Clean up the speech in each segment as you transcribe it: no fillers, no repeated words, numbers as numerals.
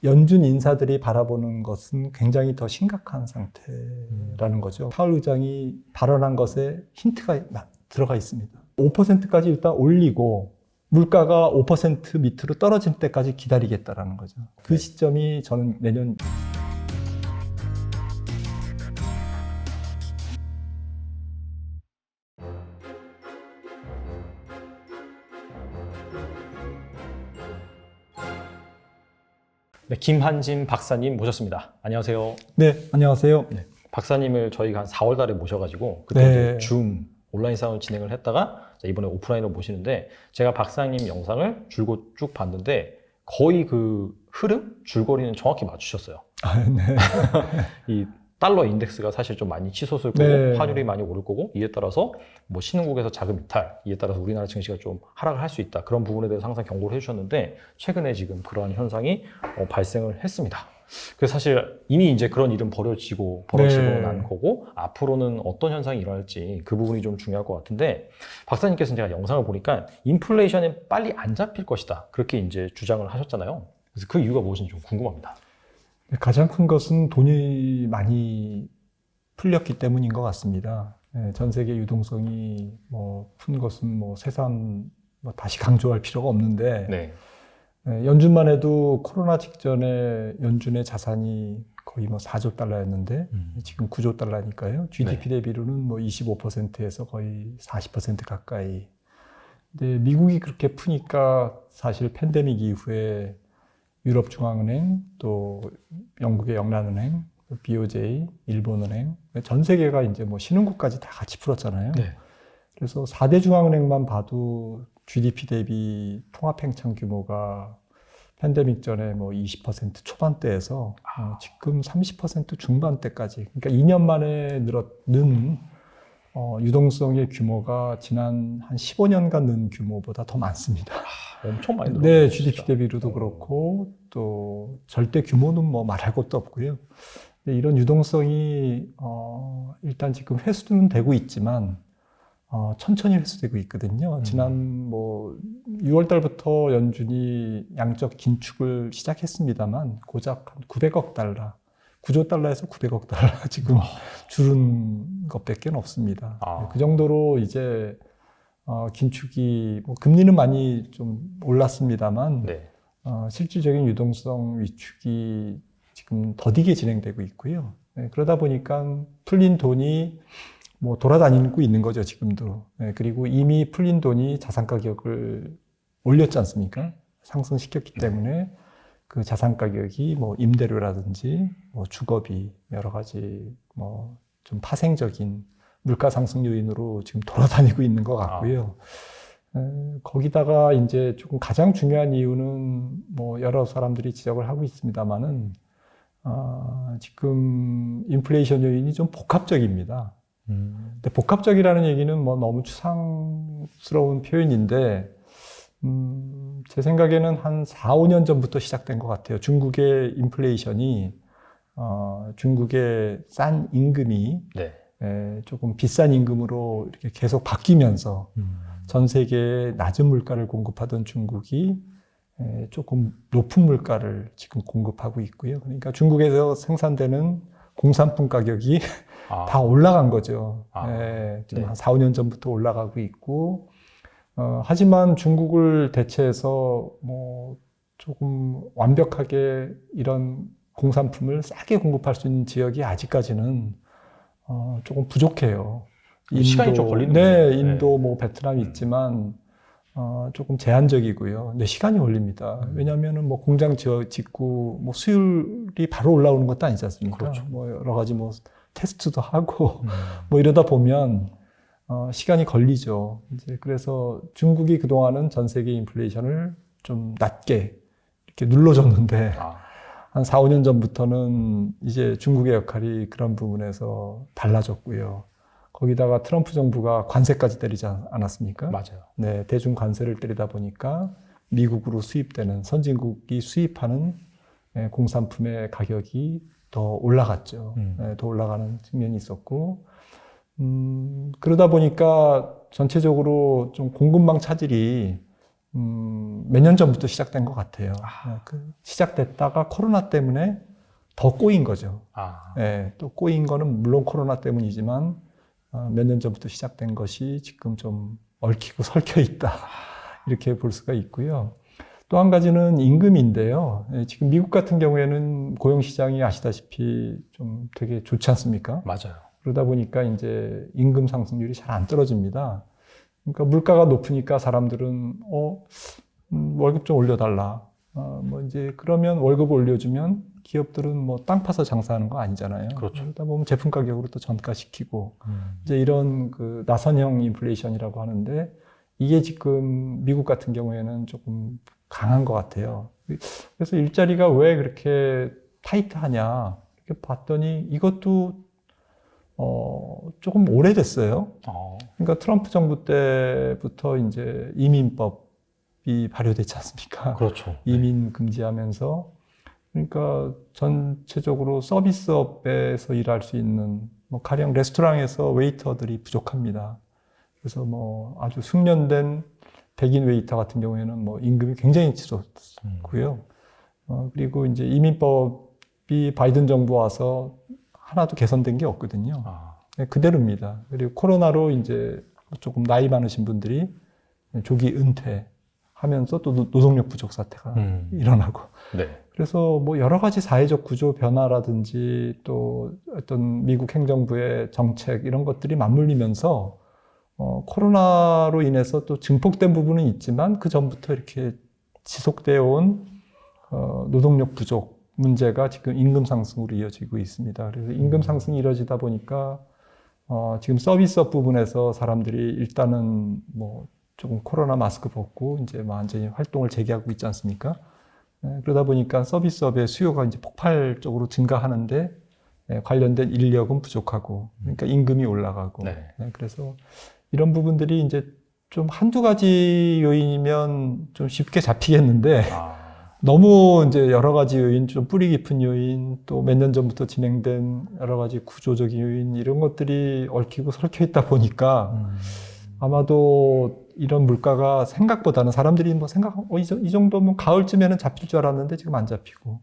연준 인사들이 바라보는 것은 굉장히 더 심각한 상태라는 거죠. 파월 의장이 발언한 것에 힌트가 들어가 있습니다. 5%까지 일단 올리고 물가가 5% 밑으로 떨어질 때까지 기다리겠다라는 거죠. 그 시점이 저는 내년 네, 김한진 박사님 모셨습니다. 안녕하세요. 네, 안녕하세요. 네, 박사님을 저희가 한 4월 달에 모셔가지고 그때 네. 이제 줌 온라인 사원을 진행을 했다가 이번에 오프라인으로 모시는데 제가 박사님 영상을 줄곧 쭉 봤는데 거의 그 흐름, 줄거리는 정확히 맞추셨어요. 네. 이 달러 인덱스가 사실 좀 많이 치솟을 거고 네. 환율이 많이 오를 거고 이에 따라서 뭐 신흥국에서 자금 이탈, 이에 따라서 우리나라 증시가 좀 하락을 할 수 있다. 그런 부분에 대해서 항상 경고를 해주셨는데 최근에 지금 그러한 현상이 발생을 했습니다. 그래서 사실 이미 이제 그런 일은 벌어지고 네. 난 거고 앞으로는 어떤 현상이 일어날지 그 부분이 좀 중요할 것 같은데 박사님께서는 제가 영상을 보니까 인플레이션은 빨리 안 잡힐 것이다. 그렇게 이제 주장을 하셨잖아요. 그래서 그 이유가 무엇인지 좀 궁금합니다. 가장 큰 것은 돈이 많이 풀렸기 때문인 것 같습니다. 전 세계 유동성이 푼 것은 새삼 다시 강조할 필요가 없는데 네. 연준만 해도 코로나 직전에 연준의 자산이 거의 4조 달러였는데 지금 9조 달러니까요. GDP 네. 대비로는 25%에서 거의 40% 가까이. 근데 미국이 그렇게 푸니까 사실 팬데믹 이후에 유럽중앙은행, 또 영국의 영란은행, BOJ, 일본은행, 전 세계가 이제 신흥국까지 다 같이 풀었잖아요. 네. 그래서 4대 중앙은행만 봐도 GDP 대비 통합행창 규모가 팬데믹 전에 20% 초반대에서 지금 30% 중반대까지, 그러니까 2년 만에 는 유동성의 규모가 지난 한 15년간 는 규모보다 더 많습니다. 엄청 많이 늘었네요. 네, GDP 대비로도 그렇고 또 절대 규모는 말할 것도 없고요. 근데 이런 유동성이 일단 지금 회수는 되고 있지만 천천히 회수되고 있거든요. 지난 6월 달부터 연준이 양적 긴축을 시작했습니다만 고작 한 900억 달러, 9조 달러에서 900억 달러 지금 줄은 것밖에 없습니다. 그 정도로 이제 긴축이 금리는 많이 좀 올랐습니다만 네. 실질적인 유동성 위축이 지금 더디게 진행되고 있고요. 그러다 보니까 풀린 돈이 돌아다니고 있는 거죠, 지금도. 그리고 이미 풀린 돈이 자산 가격을 올렸지 않습니까? 상승시켰기 때문에 그 자산 가격이 임대료라든지 주거비 여러 가지 좀 파생적인 물가 상승 요인으로 지금 돌아다니고 있는 것 같고요. 거기다가 이제 조금 가장 중요한 이유는 여러 사람들이 지적을 하고 있습니다만은 지금 인플레이션 요인이 좀 복합적입니다. 근데 복합적이라는 얘기는 너무 추상스러운 표현인데 제 생각에는 한 4, 5년 전부터 시작된 것 같아요. 중국의 인플레이션이 중국의 싼 임금이 네. 조금 비싼 임금으로 이렇게 계속 바뀌면서 전 세계에 낮은 물가를 공급하던 중국이 조금 높은 물가를 지금 공급하고 있고요. 그러니까 중국에서 생산되는 공산품 가격이 다 올라간 거죠. 지금 한 4, 5년 전부터 올라가고 있고, 하지만 중국을 대체해서 조금 완벽하게 이런 공산품을 싸게 공급할 수 있는 지역이 아직까지는 조금 부족해요. 시간이 좀 걸리는 네, 인도, 베트남이 있지만 조금 제한적이고요. 근데 시간이 걸립니다. 왜냐하면은 공장 짓고 수율이 바로 올라오는 것도 아니지 않습니까? 그렇죠. 여러 가지 테스트도 하고 이러다 보면 시간이 걸리죠. 이제 그래서 중국이 그동안은 전 세계 인플레이션을 좀 낮게 이렇게 눌러줬는데 한 4, 5년 전부터는 이제 중국의 역할이 그런 부분에서 달라졌고요. 거기다가 트럼프 정부가 관세까지 때리지 않았습니까? 맞아요. 네, 대중 관세를 때리다 보니까 미국으로 수입되는 선진국이 수입하는 공산품의 가격이 더 올라갔죠. 더 올라가는 측면이 있었고, 그러다 보니까 전체적으로 좀 공급망 차질이 몇 년 전부터 시작된 것 같아요. 시작됐다가 코로나 때문에 더 꼬인 거죠. 또 꼬인 거는 물론 코로나 때문이지만 몇 년 전부터 시작된 것이 지금 좀 얽히고 설켜 있다. 이렇게 볼 수가 있고요. 또 한 가지는 임금인데요. 지금 미국 같은 경우에는 고용시장이 아시다시피 좀 되게 좋지 않습니까? 맞아요. 그러다 보니까 이제 임금 상승률이 잘 안 떨어집니다. 그러니까 물가가 높으니까 사람들은 월급 좀 올려달라. 뭐 이제 그러면 월급을 올려주면 기업들은 뭐 땅 파서 장사하는 거 아니잖아요. 그렇죠. 그러다 보면 제품 가격으로 또 전가시키고 이제 이런 그 나선형 인플레이션이라고 하는데 이게 지금 미국 같은 경우에는 조금 강한 것 같아요. 그래서 일자리가 왜 그렇게 타이트하냐 이렇게 봤더니 이것도 조금 오래됐어요. 그러니까 트럼프 정부 때부터 이제 이민법이 발효됐지 않습니까? 그렇죠. 이민 금지하면서 그러니까 전체적으로 서비스업에서 일할 수 있는 뭐 가령 레스토랑에서 웨이터들이 부족합니다. 그래서 뭐 아주 숙련된 백인 웨이터 같은 경우에는 뭐 임금이 굉장히 치솟고요. 그리고 이제 이민법이 바이든 정부 와서 하나도 개선된 게 없거든요. 그대로입니다. 그리고 코로나로 이제 조금 나이 많으신 분들이 조기 은퇴하면서 또 노동력 부족 사태가 일어나고. 네. 그래서 뭐 여러 가지 사회적 구조 변화라든지 또 어떤 미국 행정부의 정책 이런 것들이 맞물리면서 코로나로 인해서 또 증폭된 부분은 있지만 그 전부터 이렇게 지속되어 온 노동력 부족 문제가 지금 임금 상승으로 이어지고 있습니다. 그래서 임금 상승이 이루어지다 보니까 지금 서비스업 부분에서 사람들이 일단은 뭐 조금 코로나 마스크 벗고 이제 완전히 활동을 재개하고 있지 않습니까? 그러다 보니까 서비스업의 수요가 이제 폭발적으로 증가하는데 관련된 인력은 부족하고 그러니까 임금이 올라가고 그래서 이런 부분들이 이제 좀 한두 가지 요인이면 좀 쉽게 잡히겠는데 너무 이제 여러 가지 요인, 좀 뿌리 깊은 요인, 또 몇 년 전부터 진행된 여러 가지 구조적인 요인 이런 것들이 얽히고 설켜 있다 보니까 아마도 이런 물가가 생각보다는 사람들이 뭐 이 정도면 가을쯤에는 잡힐 줄 알았는데 지금 안 잡히고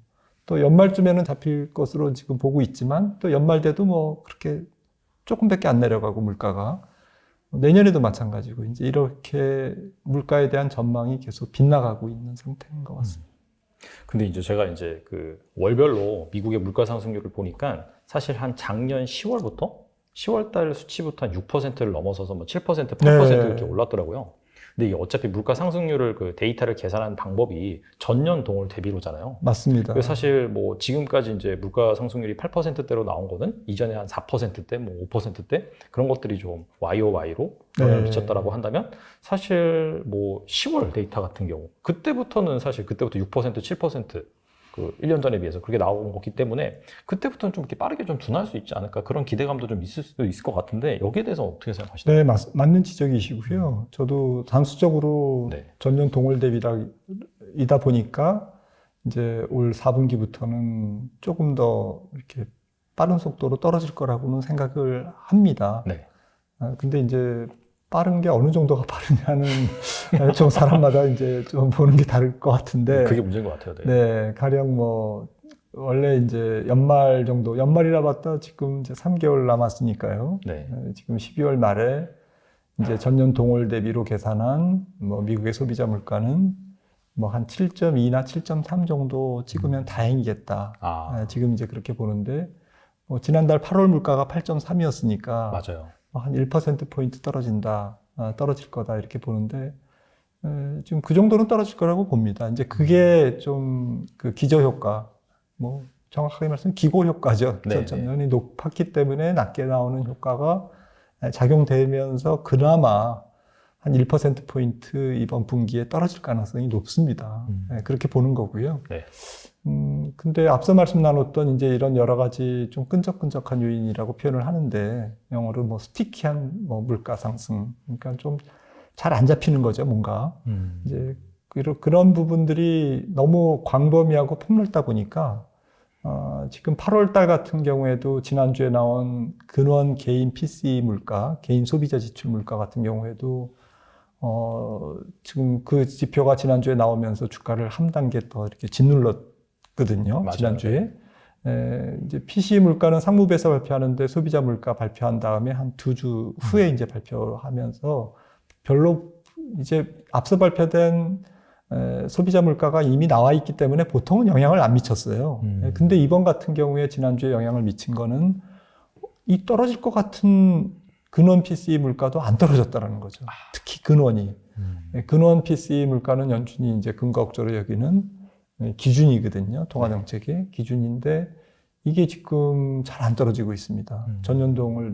또 연말쯤에는 잡힐 것으로 지금 보고 있지만 또 연말 돼도 뭐 그렇게 조금밖에 안 내려가고 물가가 내년에도 마찬가지고 이제 이렇게 물가에 대한 전망이 계속 빗나가고 있는 상태인 것 같습니다. 근데 이제 제가 이제 그 월별로 미국의 물가 상승률을 보니까 사실 한 작년 10월 달 수치부터 한 6%를 넘어서서 뭐 7%, 8% 이렇게 올랐더라고요. 근데 이게 어차피 물가 상승률을 그 데이터를 계산하는 방법이 전년 동월 대비로잖아요. 맞습니다. 그래서 사실 뭐 지금까지 이제 물가 상승률이 8%대로 나온 거는 이전에 한 4%대, 뭐 5%대 그런 것들이 좀 YOY로 영향을 미쳤다라고 한다면 사실 뭐 10월 데이터 같은 경우 그때부터 6%, 7% 그 1년 전에 비해서 그렇게 나온 거기 때문에 그때부터는 좀 이렇게 빠르게 좀 둔할 수 있지 않을까 그런 기대감도 좀 있을 수도 있을 것 같은데 여기에 대해서 어떻게 생각하시나요? 네, 맞는 지적이시고요. 저도 단수적으로 전년 동월 대비이다 보니까 이제 올 4분기부터는 조금 더 이렇게 빠른 속도로 떨어질 거라고는 생각을 합니다. 근데 이제 빠른 게 어느 정도가 빠르냐는 좀 사람마다 이제 좀 보는 게 다를 것 같은데. 그게 문제인 것 같아요. 네, 가령 뭐 원래 이제 연말 정도, 연말이라 봤다 지금 이제 3개월 남았으니까요. 지금 12월 말에 이제 전년 동월 대비로 계산한 뭐 미국의 소비자 물가는 뭐 한 7.2나 7.3 정도 찍으면 다행이겠다. 지금 이제 그렇게 보는데 뭐 지난달 8월 물가가 8.3이었으니까 맞아요. 한 1%포인트 떨어질 거다 이렇게 보는데 지금 그 정도는 떨어질 거라고 봅니다. 이제 그게 좀 그 기저효과, 뭐 정확하게 말하면 기고효과죠. 전년이 높았기 때문에 낮게 나오는 효과가 작용되면서 그나마 한 1%포인트 이번 분기에 떨어질 가능성이 높습니다. 그렇게 보는 거고요. 근데 앞서 말씀 나눴던 이제 이런 여러 가지 좀 끈적끈적한 요인이라고 표현을 하는데 영어로 뭐 스티키한 뭐 물가 상승, 그러니까 좀 잘 안 잡히는 거죠, 뭔가. 이제 그런 부분들이 너무 광범위하고 폭넓다 보니까 지금 8월 달 같은 경우에도 지난주에 나온 근원 개인 PCE 물가, 개인 소비자 지출 물가 같은 경우에도 지금 그 지표가 지난주에 나오면서 주가를 한 단계 더 이렇게 짓눌렀거든요. 맞아요. 지난주에. 이제 PCE 물가는 상무부에서 발표하는데 소비자 물가 발표한 다음에 한 2주 후에 이제 발표하면서 별로 이제 앞서 발표된 소비자 물가가 이미 나와 있기 때문에 보통은 영향을 안 미쳤어요. 근데 이번 같은 경우에 지난주에 영향을 미친 거는 이 떨어질 것 같은 근원 PCE 물가도 안 떨어졌다는 거죠. 특히 근원이. 근원 PCE 물가는 연준이 이제 근거국적으로 여기는 기준이거든요. 통화정책의 기준인데 이게 지금 잘 안 떨어지고 있습니다. 전월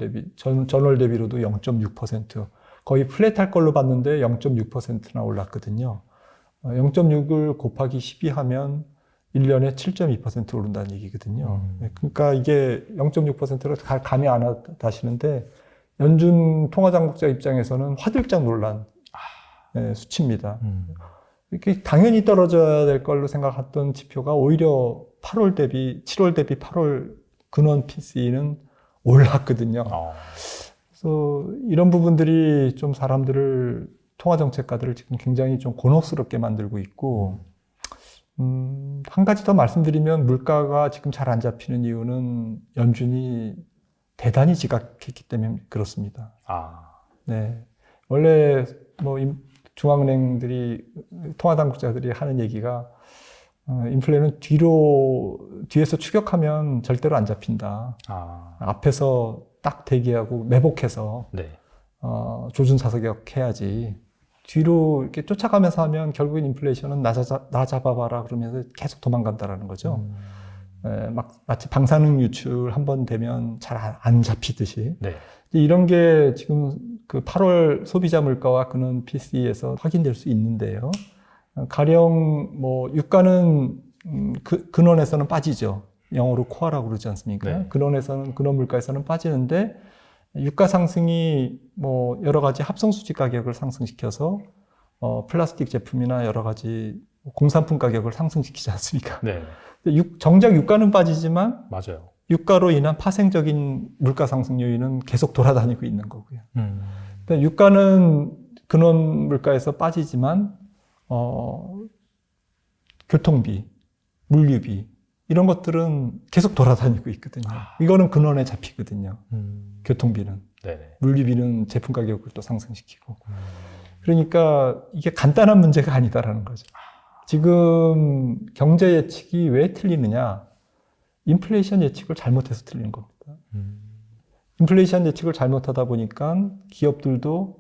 대비로도 0.6%. 거의 플랫할 걸로 봤는데 0.6%나 올랐거든요. 0.6을 곱하기 12 하면 1년에 7.2% 오른다는 얘기거든요. 그러니까 이게 0.6%를 감이 안 와다시는데 연준 통화당국자 입장에서는 화들짝 놀란 수치입니다. 이렇게 당연히 떨어져야 될 걸로 생각했던 지표가 오히려 7월 대비 8월 근원 PCE는 올랐거든요. 그래서 이런 부분들이 좀 사람들을 통화정책가들을 지금 굉장히 좀 곤혹스럽게 만들고 있고, 한 가지 더 말씀드리면 물가가 지금 잘 안 잡히는 이유는 연준이 대단히 지각했기 때문에 그렇습니다. 네. 원래 뭐 중앙은행들이 통화당국자들이 하는 얘기가 인플레는 뒤에서 추격하면 절대로 안 잡힌다. 앞에서 딱 대기하고 매복해서 네. 조준사서격 해야지. 뒤로 이렇게 쫓아가면서 하면 결국엔 인플레이션은 나 잡아봐라 그러면서 계속 도망간다라는 거죠. 마치 방사능 유출 한번 되면 잘 안 잡히듯이. 네. 이런 게 지금 그 8월 소비자 물가와 근원 PCE에서 확인될 수 있는데요. 가령 뭐 유가는 근원에서는 빠지죠. 영어로 코어라고 그러지 않습니까? 네. 근원 물가에서는 빠지는데 유가 상승이 뭐 여러 가지 합성 수지 가격을 상승시켜서 플라스틱 제품이나 여러 가지 공산품 가격을 상승시키지 않습니까? 네. 정작 유가는 빠지지만 맞아요. 유가로 인한 파생적인 물가 상승 요인은 계속 돌아다니고 있는 거고요. 유가는 근원 물가에서 빠지지만 교통비, 물류비 이런 것들은 계속 돌아다니고 있거든요. 이거는 근원에 잡히거든요. 교통비는. 네네. 물류비는 제품 가격을 또 상승시키고. 그러니까 이게 간단한 문제가 아니다라는 거죠. 지금 경제 예측이 왜 틀리느냐? 인플레이션 예측을 잘못해서 틀린 겁니다. 인플레이션 예측을 잘못하다 보니까 기업들도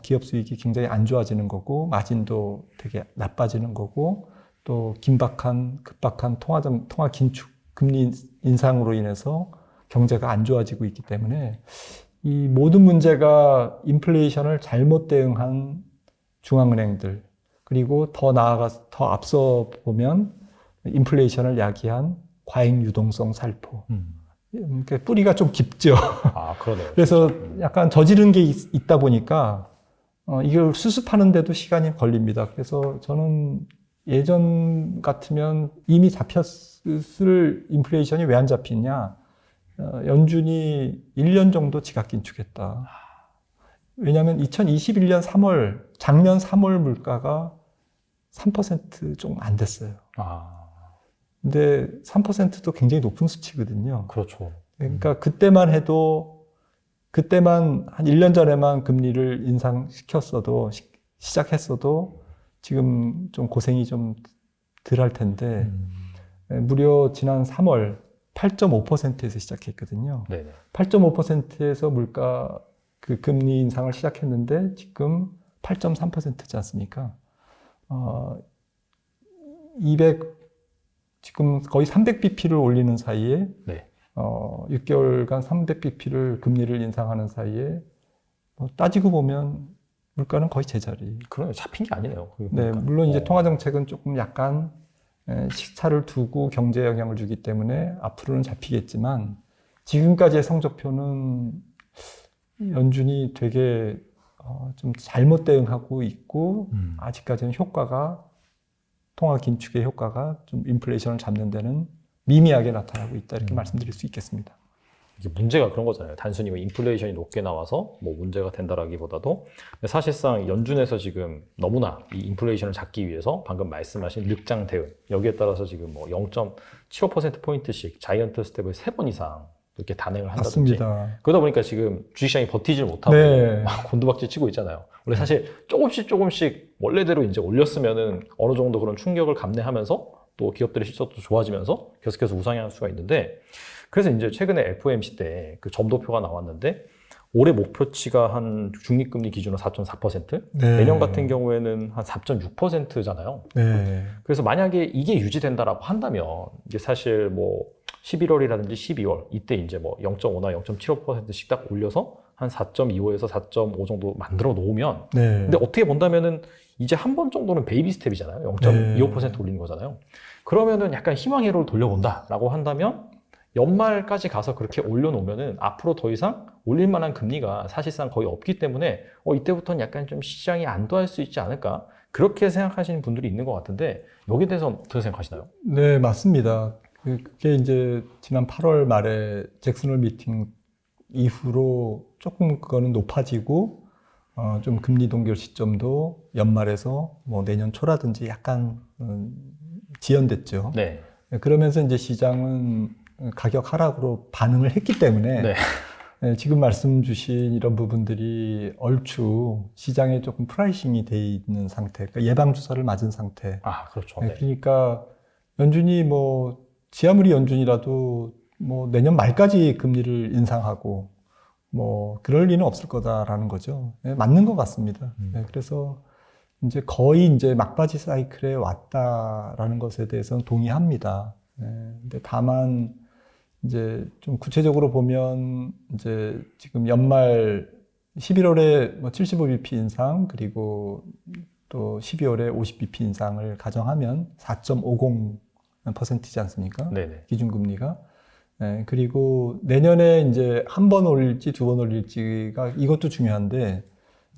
기업 수익이 굉장히 안 좋아지는 거고 마진도 되게 나빠지는 거고 또 급박한 통화 긴축 금리 인상으로 인해서 경제가 안 좋아지고 있기 때문에 이 모든 문제가 인플레이션을 잘못 대응한 중앙은행들 그리고 더 나아가서 더 앞서 보면 인플레이션을 야기한 과잉 유동성 살포. 그러니까 뿌리가 좀 깊죠. 그러네요. 그래서 약간 저지른 게 있다 보니까 이걸 수습하는데도 시간이 걸립니다. 그래서 저는 예전 같으면 이미 잡혔을 인플레이션이 왜 안 잡히냐. 연준이 1년 정도 지각 긴축했다. 왜냐하면 2021년 3월, 작년 3월 물가가 3% 좀 안 됐어요. 근데 3%도 굉장히 높은 수치거든요. 그렇죠. 그러니까 그때만 한 1년 전에만 금리를 인상시켰어도, 시작했어도 지금 좀 고생이 좀 덜 할 텐데, 무려 지난 3월 8.5%에서 시작했거든요. 네네. 8.5%에서 물가 그 금리 인상을 시작했는데 지금 8.3%지 않습니까? 지금 거의 300bp를 올리는 사이에, 네. 6개월간 300bp를 금리를 인상하는 사이에, 따지고 보면 물가는 거의 제자리. 그러네요. 잡힌 게 아니네요. 네, 물론 이제 통화정책은 조금 약간 시차를 두고 경제에 영향을 주기 때문에 앞으로는 잡히겠지만, 지금까지의 성적표는 연준이 되게 좀 잘못 대응하고 있고, 아직까지는 통화 긴축의 효과가 좀 인플레이션을 잡는 데는 미미하게 나타나고 있다. 이렇게 말씀드릴 수 있겠습니다. 이게 문제가 그런 거잖아요. 단순히 뭐 인플레이션이 높게 나와서 뭐 문제가 된다라기보다도 사실상 연준에서 지금 너무나 이 인플레이션을 잡기 위해서 방금 말씀하신 늑장 대응 여기에 따라서 지금 뭐 0.75%포인트씩 자이언트 스텝을 3번 이상 이렇게 단행을 한다든지 맞습니다. 그러다 보니까 지금 주식시장이 버티질 못하고 네. 막 곤두박질 치고 있잖아요. 원래 사실 조금씩 원래대로 이제 올렸으면은 어느 정도 그런 충격을 감내하면서 또 기업들의 실적도 좋아지면서 계속해서 우상향할 수가 있는데 그래서 이제 최근에 FOMC 때 그 점도표가 나왔는데 올해 목표치가 한 중립금리 기준으로 4.4%, 네. 내년 같은 경우에는 한 4.6%잖아요. 네. 그래서 만약에 이게 유지된다라고 한다면 이게 사실 뭐 11월이라든지 12월 이때 이제 뭐 0.5나 0.75%씩 딱 올려서 한 4.25에서 4.5 정도 만들어 놓으면 네. 근데 어떻게 본다면은 이제 한 번 정도는 베이비 스텝이잖아요. 0.25% 올리는 거잖아요. 그러면은 약간 희망회로를 돌려본다라고 한다면 연말까지 가서 그렇게 올려놓으면은 앞으로 더 이상 올릴 만한 금리가 사실상 거의 없기 때문에 이때부터는 약간 좀 시장이 안도할 수 있지 않을까 그렇게 생각하시는 분들이 있는 것 같은데 여기에 대해서 어떻게 생각하시나요? 네, 맞습니다. 그게 이제 지난 8월 말에 잭슨홀 미팅 이후로 조금 그거는 높아지고 좀 금리 동결 시점도 연말에서 뭐 내년 초라든지 약간 지연됐죠. 네. 그러면서 이제 시장은 가격 하락으로 반응을 했기 때문에 네. 네, 지금 말씀 주신 이런 부분들이 얼추 시장에 조금 프라이싱이 돼 있는 상태, 그러니까 예방주사를 맞은 상태. 아, 그렇죠. 네, 네. 그러니까 연준이 뭐 지하물이 연준이라도 뭐 내년 말까지 금리를 인상하고 뭐 그럴 리는 없을 거다라는 거죠. 네, 맞는 것 같습니다. 네, 그래서 이제 거의 이제 막바지 사이클에 왔다라는 것에 대해서는 동의합니다. 네, 근데 다만 이제 좀 구체적으로 보면 이제 지금 연말 11월에 뭐 75bp 인상 그리고 또 12월에 50bp 인상을 가정하면 4.50%이지 않습니까? 네네. 기준금리가. 네, 그리고 내년에 이제 한 번 올릴지 두 번 올릴지가 이것도 중요한데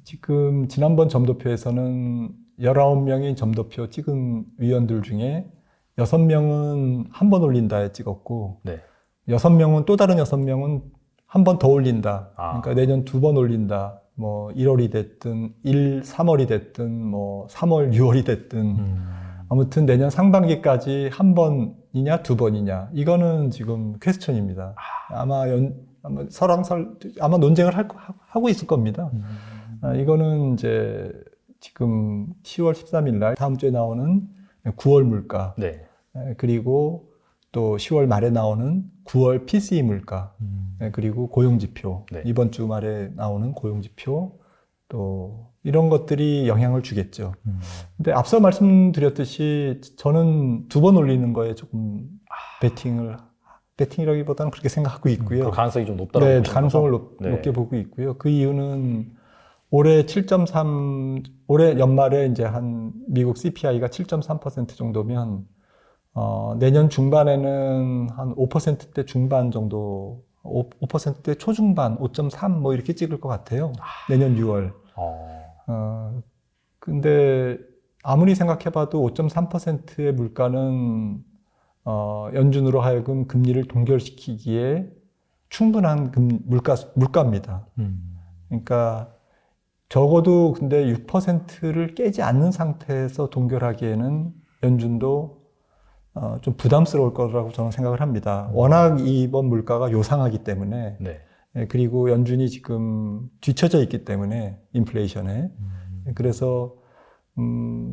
지금 지난번 점도표에서는 19명이 점도표 찍은 위원들 중에 6명은 한 번 올린다에 찍었고 네. 6명은 또 다른 6명은 한 번 더 올린다. 아. 그러니까 내년 2번 올린다. 뭐 1월이 됐든 3월이 됐든 뭐 3월, 6월이 됐든 아무튼 내년 상반기까지 한 번이냐 두 번이냐 이거는 지금 퀘스천입니다. 아마 아마 논쟁을 하고 있을 겁니다. 이거는 이제 지금 10월 13일 날 다음 주에 나오는 9월 물가 네. 그리고 또 10월 말에 나오는 9월 PCE 물가 그리고 고용지표 네. 이번 주 말에 나오는 고용지표 또 이런 것들이 영향을 주겠죠. 근데 앞서 말씀드렸듯이 저는 두 번 올리는 거에 조금 배팅이라기보다는 그렇게 생각하고 있고요. 그 가능성이 좀 높다고 네, 보시는 가능성을 거죠? 네. 높게 보고 있고요. 그 이유는 올해 7.3, 올해 연말에 이제 한 미국 CPI가 7.3% 정도면 내년 중반에는 한 5%대 중반 정도, 5%대 초중반, 5.3 뭐 이렇게 찍을 것 같아요. 내년 6월. 근데 아무리 생각해봐도 5.3%의 물가는 연준으로 하여금 금리를 동결시키기에 충분한 물가입니다. 그러니까 적어도 근데 6%를 깨지 않는 상태에서 동결하기에는 연준도 좀 부담스러울 거라고 저는 생각을 합니다. 워낙 이번 물가가 요상하기 때문에 네. 그리고 연준이 지금 뒤처져 있기 때문에 인플레이션에 그래서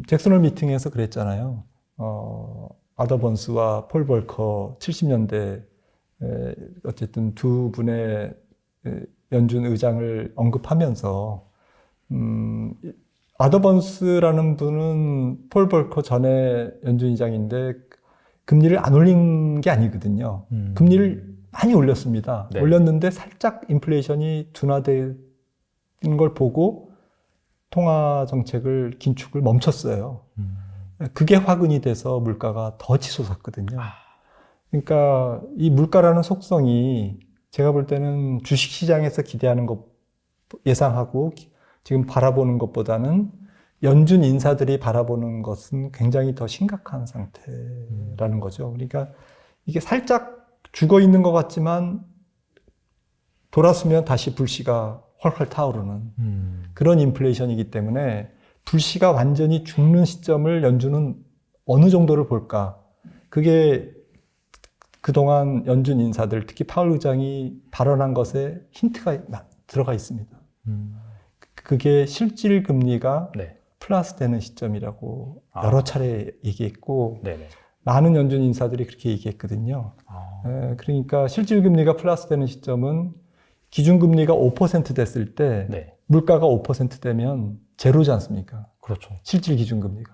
잭슨홀 미팅에서 그랬잖아요. 아더 번스와 폴 볼커 70년대 어쨌든 두 분의 연준 의장을 언급하면서 아더 번스라는 분은 폴 볼커 전에 연준 의장인데 금리를 안 올린 게 아니거든요. 금리를 많이 올렸습니다. 네. 올렸는데 살짝 인플레이션이 둔화된 걸 보고 통화 정책을 긴축을 멈췄어요. 그게 화근이 돼서 물가가 더 치솟았거든요. 그러니까 이 물가라는 속성이 제가 볼 때는 주식시장에서 기대하는 것 예상하고 지금 바라보는 것보다는 연준 인사들이 바라보는 것은 굉장히 더 심각한 상태라는 거죠. 그러니까 이게 살짝 죽어 있는 것 같지만 돌았으면 다시 불씨가 헐헐 타오르는 그런 인플레이션이기 때문에 불씨가 완전히 죽는 시점을 연준은 어느 정도를 볼까? 그게 그동안 연준 인사들, 특히 파월 의장이 발언한 것에 힌트가 들어가 있습니다. 그게 실질 금리가 네. 플러스 되는 시점이라고 여러 차례 얘기했고, 네네. 많은 연준 인사들이 그렇게 얘기했거든요. 그러니까 실질 금리가 플러스 되는 시점은 기준금리가 5% 됐을 때 네. 물가가 5% 되면 제로지 않습니까? 그렇죠. 실질 기준금리가.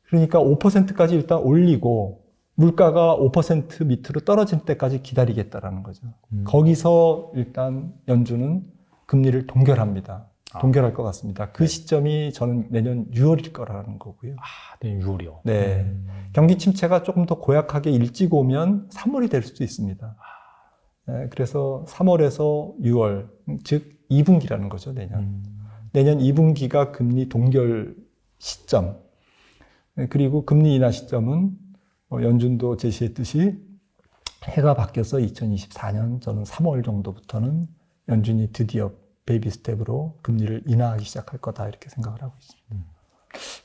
그러니까 5%까지 일단 올리고 물가가 5% 밑으로 떨어질 때까지 기다리겠다라는 거죠. 거기서 일단 연준은 금리를 동결합니다. 동결할 것 같습니다. 그 시점이 저는 내년 6월일 거라는 거고요. 내년 6월이요. 네. 경기 침체가 조금 더 고약하게 일찍 오면 3월이 될 수도 있습니다. 네, 그래서 3월에서 6월, 즉 2분기라는 거죠, 내년. 내년 2분기가 금리 동결 시점. 네, 그리고 금리 인하 시점은 연준도 제시했듯이 해가 바뀌어서 2024년 저는 3월 정도부터는 연준이 드디어 베이비 스텝으로 금리를 인하하기 시작할 거다 이렇게 생각을 하고 있습니다.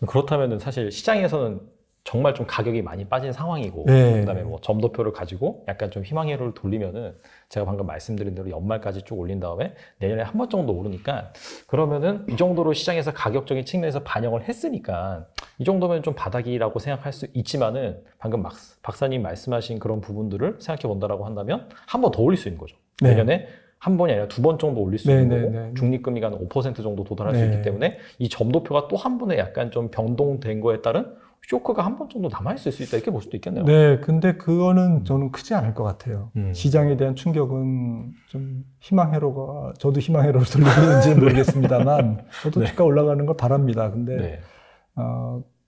그렇다면 사실 시장에서는 정말 좀 가격이 많이 빠진 상황이고 네. 그다음에 뭐 점도표를 가지고 약간 좀 희망회로를 돌리면은 제가 방금 말씀드린 대로 연말까지 쭉 올린 다음에 내년에 한 번 정도 오르니까 그러면은 이 정도로 시장에서 가격적인 측면에서 반영을 했으니까 이 정도면 좀 바닥이라고 생각할 수 있지만은 방금 박사님 말씀하신 그런 부분들을 생각해 본다라고 한다면 한 번 더 올릴 수 있는 거죠. 네. 내년에 한 번이 아니라 두 번 정도 올릴 수 있는 거고 네. 중립금리가 한 5% 정도 도달할 수 있기 때문에 이 점도표가 또 한 번에 약간 좀 변동된 거에 따른 쇼크가 한 번 정도 남아있을 수 있다 이렇게 볼 수도 있겠네요. 네, 근데 그거는 저는 크지 않을 것 같아요. 시장에 대한 충격은 좀 희망회로가, 저도 희망회로를 돌리고 있는지는 모르겠습니다만, 저도 주가 올라가는 걸 바랍니다. 근데,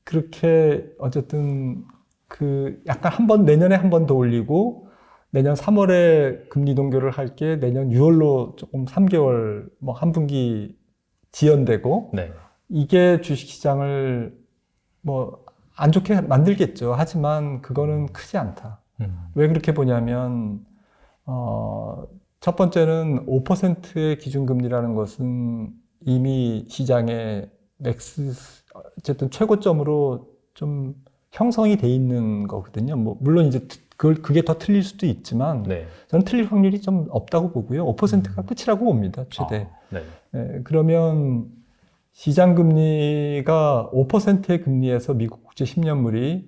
그렇게 어쨌든 약간 내년에 한 번 더 올리고, 내년 3월에 금리 동결을 할 게 내년 6월로 조금 3개월, 한 분기 지연되고, 이게 주식시장을 안 좋게 만들겠죠. 하지만 그거는 크지 않다. 왜 그렇게 보냐면, 첫 번째는 5%의 기준금리라는 것은 이미 시장에 어쨌든 최고점으로 좀 형성이 돼 있는 거거든요. 물론 이제 그게 더 틀릴 수도 있지만, 저는 틀릴 확률이 좀 없다고 보고요. 5%가 끝이라고 봅니다. 최대. 그러면 시장 금리가 5%의 금리에서 미국 국제 10년물이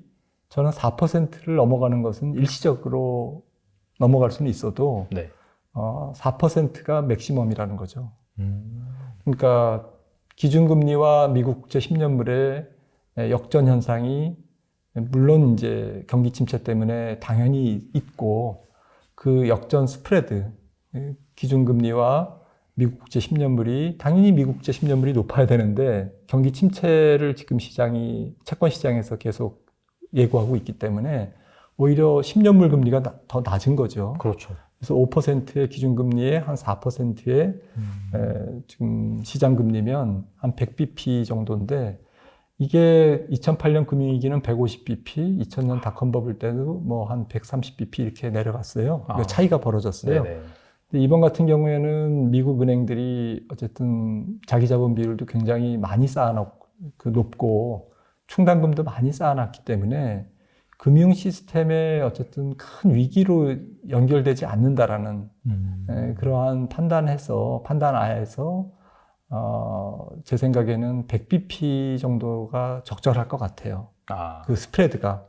저는 4%를 넘어가는 것은 일시적으로 넘어갈 수는 있어도 4%가 맥시멈이라는 거죠. 그러니까 기준금리와 미국 국제 10년물의 역전 현상이 물론 이제 경기 침체 때문에 당연히 있고 그 역전 스프레드, 기준금리와 미국 국제 10년물이 당연히 미국 국제 10년물이 높아야 되는데 경기 침체를 지금 채권 시장에서 계속 예고하고 있기 때문에 오히려 10년물 금리가 더 낮은 거죠. 그렇죠. 그래서 5%의 기준금리에 한 4%의 지금 시장금리면 한 100bp 정도인데 이게 2008년 금융위기는 150bp, 2000년 닷컴 버블 때도 한 130bp 이렇게 내려갔어요. 차이가 벌어졌어요. 근데 이번 같은 경우에는 미국 은행들이 어쨌든 자기 자본 비율도 굉장히 많이 높고 충당금도 많이 쌓아놨기 때문에 금융 시스템에 어쨌든 큰 위기로 연결되지 않는다라는 그러한 판단하에서 제 생각에는 100bp 정도가 적절할 것 같아요. 그 스프레드가.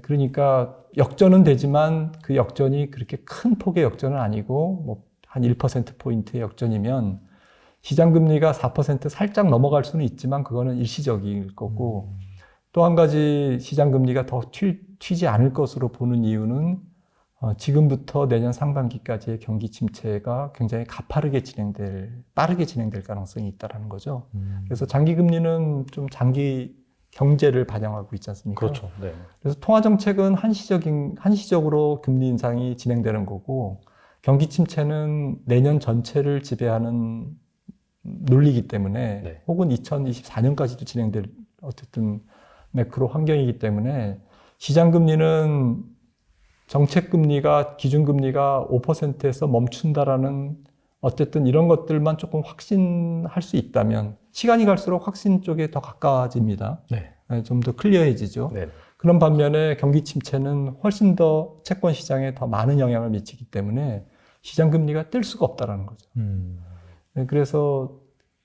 그러니까 역전은 되지만 그 역전이 그렇게 큰 폭의 역전은 아니고 한 1%포인트의 역전이면 시장금리가 4% 살짝 넘어갈 수는 있지만 그거는 일시적일 거고 또 한 가지 시장금리가 더 튀지 않을 것으로 보는 이유는 지금부터 내년 상반기까지의 경기 침체가 굉장히 빠르게 진행될 가능성이 있다는 거죠. 그래서 장기금리는 좀 장기 경제를 반영하고 있지 않습니까? 그렇죠. 그래서 통화정책은 한시적으로 금리 인상이 진행되는 거고 경기 침체는 내년 전체를 지배하는 논리이기 때문에 혹은 2024년까지도 진행될 어쨌든 매크로 환경이기 때문에 시장금리는 정책금리가 기준금리가 5%에서 멈춘다라는 어쨌든 이런 것들만 조금 확신할 수 있다면 시간이 갈수록 확신 쪽에 더 가까워집니다. 네. 좀 더 클리어해지죠. 네. 그런 반면에 경기 침체는 훨씬 더 채권 시장에 더 많은 영향을 미치기 때문에 시장 금리가 뜰 수가 없다라는 거죠. 그래서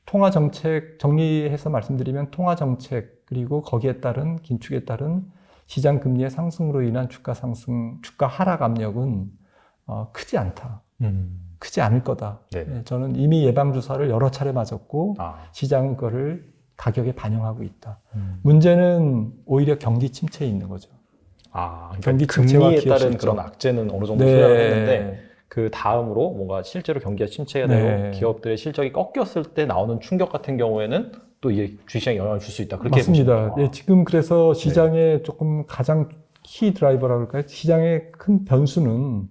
통화 정책 정리해서 말씀드리면 통화 정책 그리고 거기에 따른 긴축에 따른 시장 금리의 상승으로 인한 주가 상승, 주가 하락 압력은 크지 않다. 크지 않을 거다. 네. 저는 이미 예방 주사를 여러 차례 맞았고 시장은 그거를 가격에 반영하고 있다. 문제는 오히려 경기 침체에 있는 거죠. 그러니까 경기 침체와 금리에 기업 따른 실적. 그런 악재는 어느 정도 네. 소화를 했는데 그 다음으로 뭔가 실제로 경기가 침체가 되고 네. 기업들의 실적이 꺾였을 때 나오는 충격 같은 경우에는 또 이게 주식시장에 영향을 줄 수 있다. 그렇게 맞습니다. 보시면 지금 그래서 시장의 조금 가장 키 드라이버라고 할까요? 시장의 큰 변수는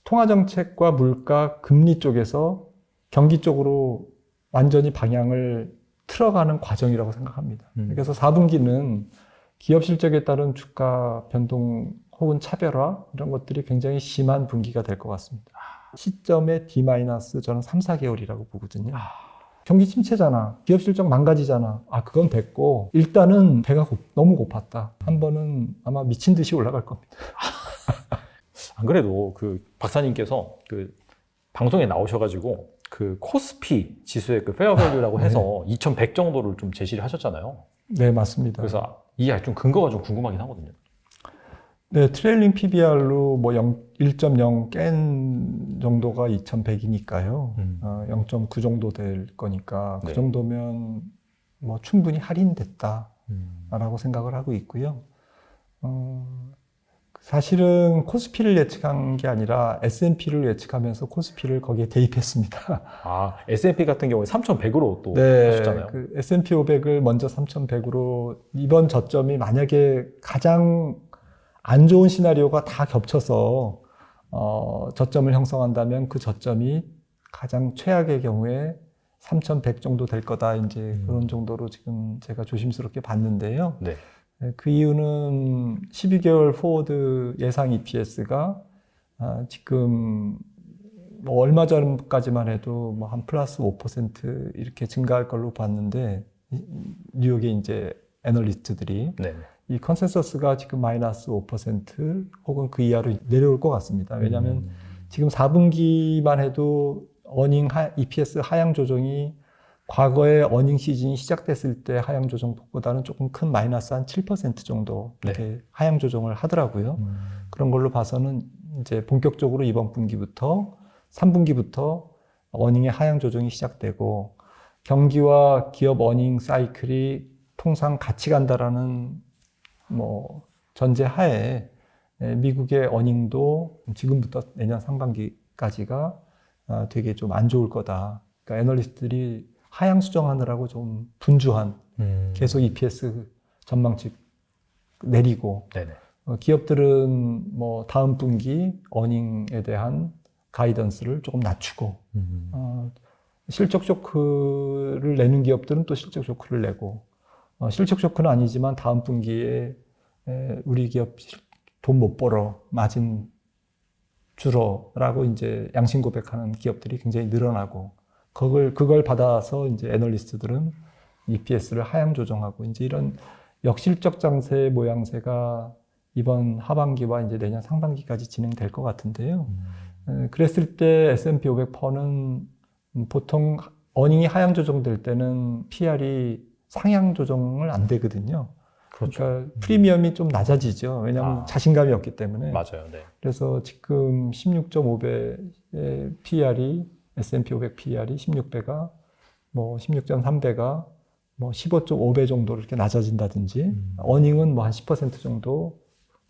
통화정책과 물가, 금리 쪽에서 경기 쪽으로 완전히 방향을 틀어가는 과정이라고 생각합니다. 그래서 4분기는 기업 실적에 따른 주가 변동 혹은 차별화 이런 것들이 굉장히 심한 분기가 될 것 같습니다. 시점의 D- 저는 3, 4개월이라고 보거든요. 경기 침체잖아. 기업 실적 망가지잖아. 그건 됐고 일단은 배가 너무 고팠다. 한 번은 아마 미친 듯이 올라갈 겁니다. 안 그래도 그 박사님께서 그 방송에 나오셔가지고 그 코스피 지수의 그 페어밸류라고 해서 2100 정도를 좀 제시를 하셨잖아요. 네, 맞습니다. 그래서 이게 좀 근거가 좀 궁금하긴 하거든요. 네, 트레일링 PBR로 뭐 1.0 깬 정도가 2100이니까요. 0.9 정도 될 거니까 네. 그 정도면 뭐 충분히 할인됐다라고 생각을 하고 있고요. 사실은 코스피를 예측한 게 아니라 S&P를 예측하면서 코스피를 거기에 대입했습니다. S&P 같은 경우에 3100으로 또 네, 하셨잖아요. 그 S&P 500을 먼저 3100으로 이번 저점이 만약에 가장 안 좋은 시나리오가 다 겹쳐서 저점을 형성한다면 그 저점이 가장 최악의 경우에 3100 정도 될 거다. 이제 그런 정도로 지금 제가 조심스럽게 봤는데요. 네. 그 이유는 12개월 포워드 예상 EPS가 지금 뭐 얼마 전까지만 해도 뭐 한 플러스 5% 이렇게 증가할 걸로 봤는데 뉴욕의 이제 애널리스트들이 네. 이 컨센서스가 지금 마이너스 5% 혹은 그 이하로 내려올 것 같습니다. 왜냐하면 지금 4분기만 해도 EPS 하향 조정이 과거에 어닝 시즌이 시작됐을 때 하향 조정폭보다는 조금 큰 마이너스 한 7% 정도 이렇게 하향 조정을 하더라고요. 그런 걸로 봐서는 이제 본격적으로 이번 분기부터 3분기부터 어닝의 하향 조정이 시작되고 경기와 기업 어닝 사이클이 통상 같이 간다라는 뭐 전제 하에 미국의 어닝도 지금부터 내년 상반기까지가 되게 좀 안 좋을 거다. 그러니까 애널리스트들이 하향 수정하느라고 좀 분주한 계속 EPS 전망치 내리고 네네. 기업들은 뭐 다음 분기 어닝에 대한 가이던스를 조금 낮추고 실적 쇼크를 내는 기업들은 또 실적 쇼크를 내고 실적 쇼크는 아니지만 다음 분기에 우리 기업 돈 못 벌어 마진 줄어라고 이제 양심 고백하는 기업들이 굉장히 늘어나고 그걸 받아서 이제 애널리스트들은 EPS를 하향 조정하고 이제 이런 역실적 장세 모양새가 이번 하반기와 이제 내년 상반기까지 진행될 것 같은데요. 그랬을 때 S&P 500펀은 보통 어닝이 하향 조정될 때는 PR이 상향 조정을 안 되거든요. 그렇죠. 그러니까 프리미엄이 좀 낮아지죠. 왜냐하면 자신감이 없기 때문에. 맞아요. 네. 그래서 지금 16.5배의 PR이 S&P 500 PR이 16배가 뭐 16.3배가 뭐 15.5배 정도로 이렇게 낮아진다든지 어닝은 뭐 한 10% 정도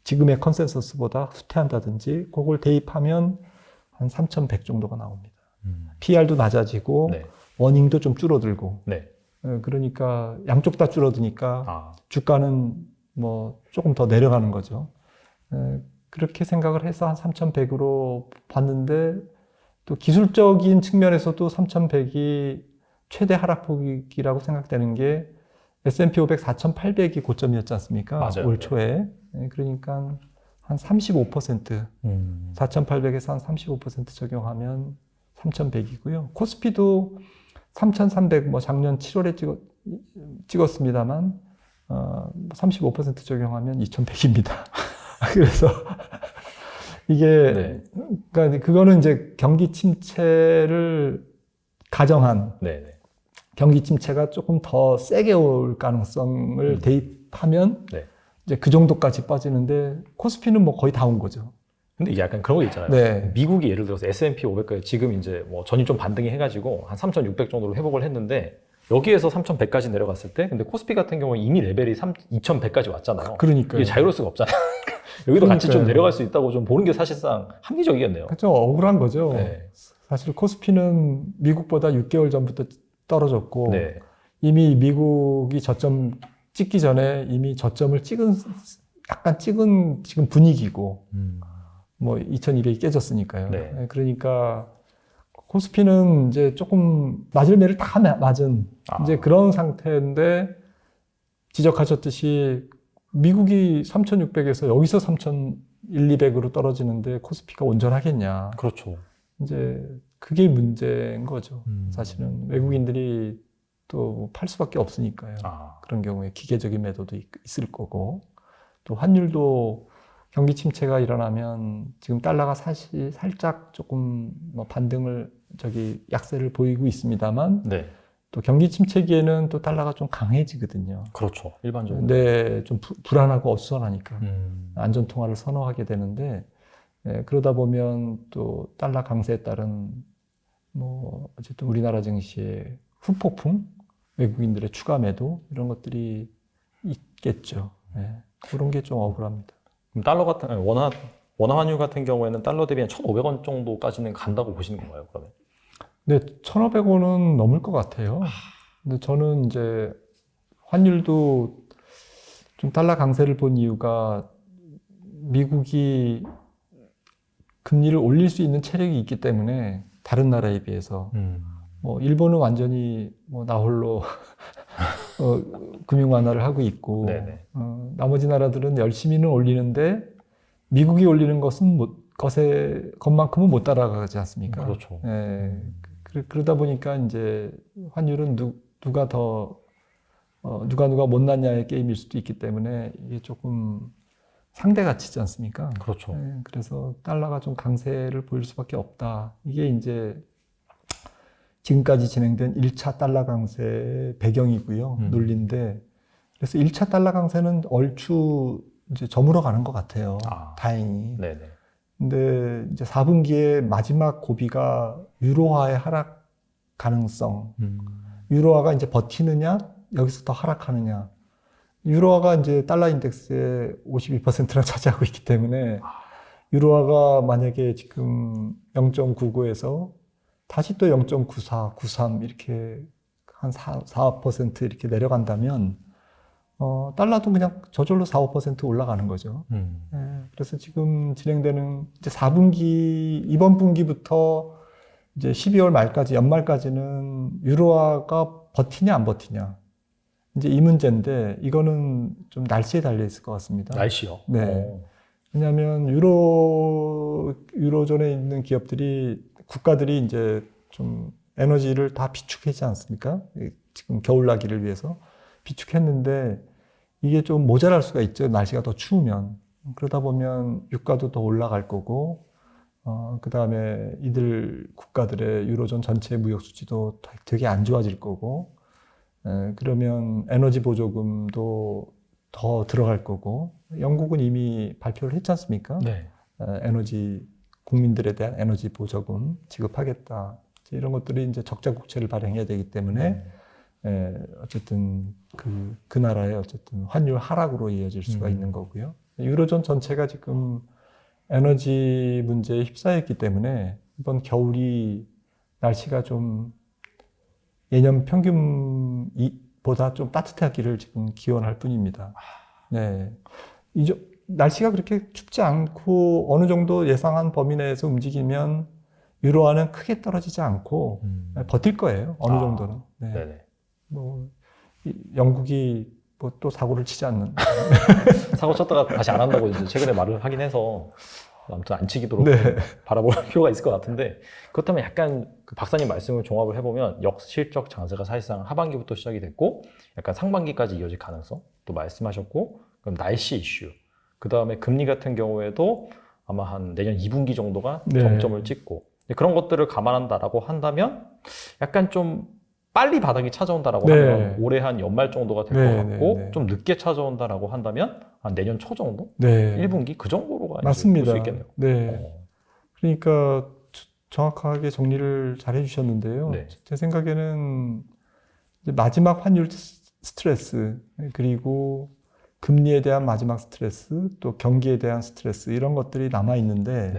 지금의 컨센서스보다 후퇴한다든지 그걸 대입하면 한 3,100 정도가 나옵니다. PR도 낮아지고 네. 어닝도 좀 줄어들고 네. 그러니까 양쪽 다 줄어드니까 주가는 뭐 조금 더 내려가는 거죠. 그렇게 생각을 해서 한 3,100으로 봤는데 또 기술적인 측면에서도 3,100이 최대 하락폭이라고 생각되는 게 S&P 500 4,800이 고점이었지 않습니까? 맞아요. 올 초에. 그러니까 한 35%, 음. 4,800에서 한 35% 적용하면 3,100이고요. 코스피도 3,300, 뭐 작년 7월에 찍었습니다만, 35% 적용하면 2,100입니다. 그래서 이게, 네. 그러니까 그거는 이제 경기 침체를 가정한 네네. 경기 침체가 조금 더 세게 올 가능성을 대입하면 네. 이제 그 정도까지 빠지는데 코스피는 뭐 거의 다 온 거죠. 근데 이게 약간 그런 거 있잖아요. 네. 미국이 예를 들어서 S&P 500까지 지금 이제 뭐 전일 좀 반등이 해가지고 한 3,600 정도로 회복을 했는데 여기에서 3,100까지 내려갔을 때 근데 코스피 같은 경우는 이미 레벨이 2,100까지 왔잖아요. 그러니까요. 이게 자유로울 수가 없잖아요. 여기도 같이 좀 그러니까요. 내려갈 수 있다고 좀 보는 게 사실상 합리적이겠네요. 그렇죠. 억울한 거죠. 네. 사실 코스피는 미국보다 6개월 전부터 떨어졌고 네. 이미 미국이 저점 찍기 전에 이미 저점을 약간 찍은 지금 분위기고 뭐 2200이 깨졌으니까요. 네. 네, 그러니까 코스피는 이제 조금 맞을 매를 다 맞은 이제 그런 상태인데 지적하셨듯이 미국이 3600에서 여기서 31,200으로 떨어지는데 코스피가 온전하겠냐. 그렇죠. 이제 그게 문제인 거죠. 사실은 외국인들이 또 팔 수밖에 없으니까요. 그런 경우에 기계적인 매도도 있을 거고 또 환율도 경기 침체가 일어나면 지금 달러가 사실 살짝 조금 뭐 반등을 약세를 보이고 있습니다만 네. 또 경기 침체기에는 또 달러가 좀 강해지거든요. 그렇죠. 일반적으로. 네, 좀 불안하고 어수선하니까 안전 통화를 선호하게 되는데 그러다 보면 또 달러 강세에 따른 뭐 어쨌든 우리나라 증시의 후폭풍, 외국인들의 추가 매도 이런 것들이 있겠죠. 네, 그런 게 좀 억울합니다. 그럼 달러 같은 원화 환율 같은 경우에는 달러 대비 한 1,500원 정도까지는 간다고 보시는 건가요? 그러면? 네, 1,500원은 넘을 것 같아요. 근데 저는 이제 환율도 좀 달러 강세를 본 이유가 미국이 금리를 올릴 수 있는 체력이 있기 때문에 다른 나라에 비해서 뭐 일본은 완전히 뭐 나홀로 금융 완화를 하고 있고 나머지 나라들은 열심히는 올리는데 미국이 올리는 것만큼은 못 따라가지 않습니까? 그렇죠. 네. 그러다 보니까 이제 환율은 누가 못났냐의 게임일 수도 있기 때문에 이게 조금 상대 가치지 않습니까? 그렇죠. 네, 그래서 달러가 좀 강세를 보일 수밖에 없다. 이게 이제 지금까지 진행된 1차 달러 강세의 배경이고요. 논리인데 그래서 1차 달러 강세는 얼추 이제 저물어 가는 것 같아요. 다행히. 네네. 근데 이제 4분기에 마지막 고비가 유로화의 하락 가능성. 유로화가 이제 버티느냐, 여기서 더 하락하느냐. 유로화가 이제 달러 인덱스의 52%나 차지하고 있기 때문에 유로화가 만약에 지금 0.99에서 다시 또 0.94, 93 이렇게 한 4% 이렇게 내려간다면 달러도 그냥 저절로 4, 5% 올라가는 거죠. 그래서 지금 진행되는 이제 4분기, 이번 분기부터 이제 12월 말까지, 연말까지는 유로화가 버티냐, 안 버티냐. 이제 이 문제인데, 이거는 좀 날씨에 달려 있을 것 같습니다. 날씨요? 네. 왜냐하면 유로존에 있는 국가들이 이제 좀 에너지를 다 비축하지 않습니까? 지금 겨울나기를 위해서. 비축했는데 이게 좀 모자랄 수가 있죠. 날씨가 더 추우면. 그러다 보면 유가도 더 올라갈 거고 그 다음에 이들 국가들의 유로존 전체 무역 수지도 되게 안 좋아질 거고 그러면 에너지 보조금도 더 들어갈 거고 영국은 이미 발표를 했지 않습니까? 네. 국민들에 대한 에너지 보조금 지급하겠다. 이런 것들이 이제 적자 국채를 발행해야 되기 때문에 어쨌든 그 나라의 어쨌든 환율 하락으로 이어질 수가 있는 거고요. 유로존 전체가 지금 에너지 문제에 휩싸였기 때문에 이번 겨울이 날씨가 좀 예년 평균보다 좀 따뜻하기를 지금 기원할 뿐입니다. 네. 날씨가 그렇게 춥지 않고 어느 정도 예상한 범위 내에서 움직이면 유로화는 크게 떨어지지 않고 버틸 거예요. 어느 정도는. 네. 네네. 뭐 영국이 뭐 또 사고를 치지 않는. 사고 쳤다가 다시 안 한다고 이제 최근에 말을 하긴 해서 아무튼 안 치기도록 네. 바라볼 필요가 있을 것 같은데 그렇다면 약간 그 박사님 말씀을 종합을 해보면 역실적 장세가 사실상 하반기부터 시작이 됐고 약간 상반기까지 이어질 가능성 또 말씀하셨고 그럼 날씨 이슈 그 다음에 금리 같은 경우에도 아마 한 내년 2분기 정도가 네. 정점을 찍고 그런 것들을 감안한다라고 한다면 약간 좀 빨리 바닥이 찾아온다라고 네. 하면 올해 한 연말 정도가 될 것 네, 같고 네, 네. 좀 늦게 찾아온다라고 한다면 한 내년 초 정도? 네. 1분기 그 정도로가 맞습니다. 볼 수 있겠네요. 네. 그러니까 정확하게 정리를 잘 해주셨는데요. 네. 제 생각에는 이제 마지막 환율 스트레스 그리고 금리에 대한 마지막 스트레스 또 경기에 대한 스트레스 이런 것들이 남아 있는데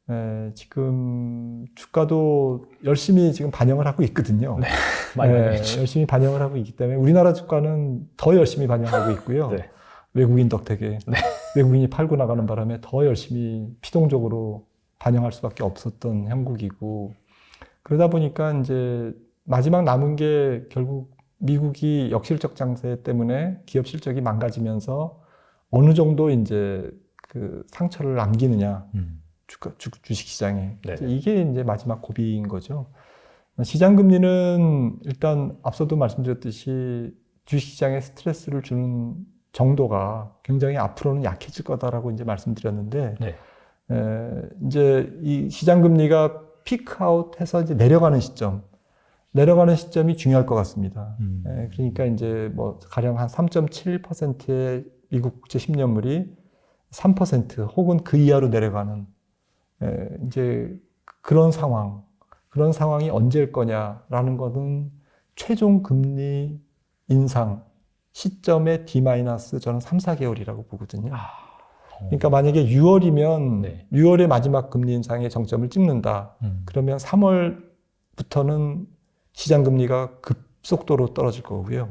네. 지금 주가도 열심히 지금 반영을 하고 있거든요. 네. 많이 반영했죠. 열심히 반영을 하고 있기 때문에 우리나라 주가는 더 열심히 반영하고 있고요. 네. 외국인 덕택에 네. 외국인이 팔고 나가는 바람에 더 열심히 피동적으로 반영할 수밖에 없었던 형국이고 그러다 보니까 이제 마지막 남은 게 결국 미국이 역실적 장세 때문에 기업 실적이 망가지면서 어느 정도 이제 그 상처를 남기느냐 주식 시장에 네. 이게 이제 마지막 고비인 거죠. 시장 금리는 일단 앞서도 말씀드렸듯이 주식 시장에 스트레스를 주는 정도가 굉장히 앞으로는 약해질 거다라고 이제 말씀드렸는데 네. 이제 이 시장 금리가 피크아웃해서 이제 내려가는 시점이 중요할 것 같습니다. 그러니까 이제 뭐 가령 한 3.7%의 미국 국채 10년물이 3% 혹은 그 이하로 내려가는 이제 그런 상황이 언제일 거냐라는 것은 최종 금리 인상 시점의 D- 저는 3, 4개월이라고 보거든요. 그러니까 만약에 6월이면 네. 6월의 마지막 금리 인상의 정점을 찍는다. 그러면 3월부터는 시장 금리가 급속도로 떨어질 거고요.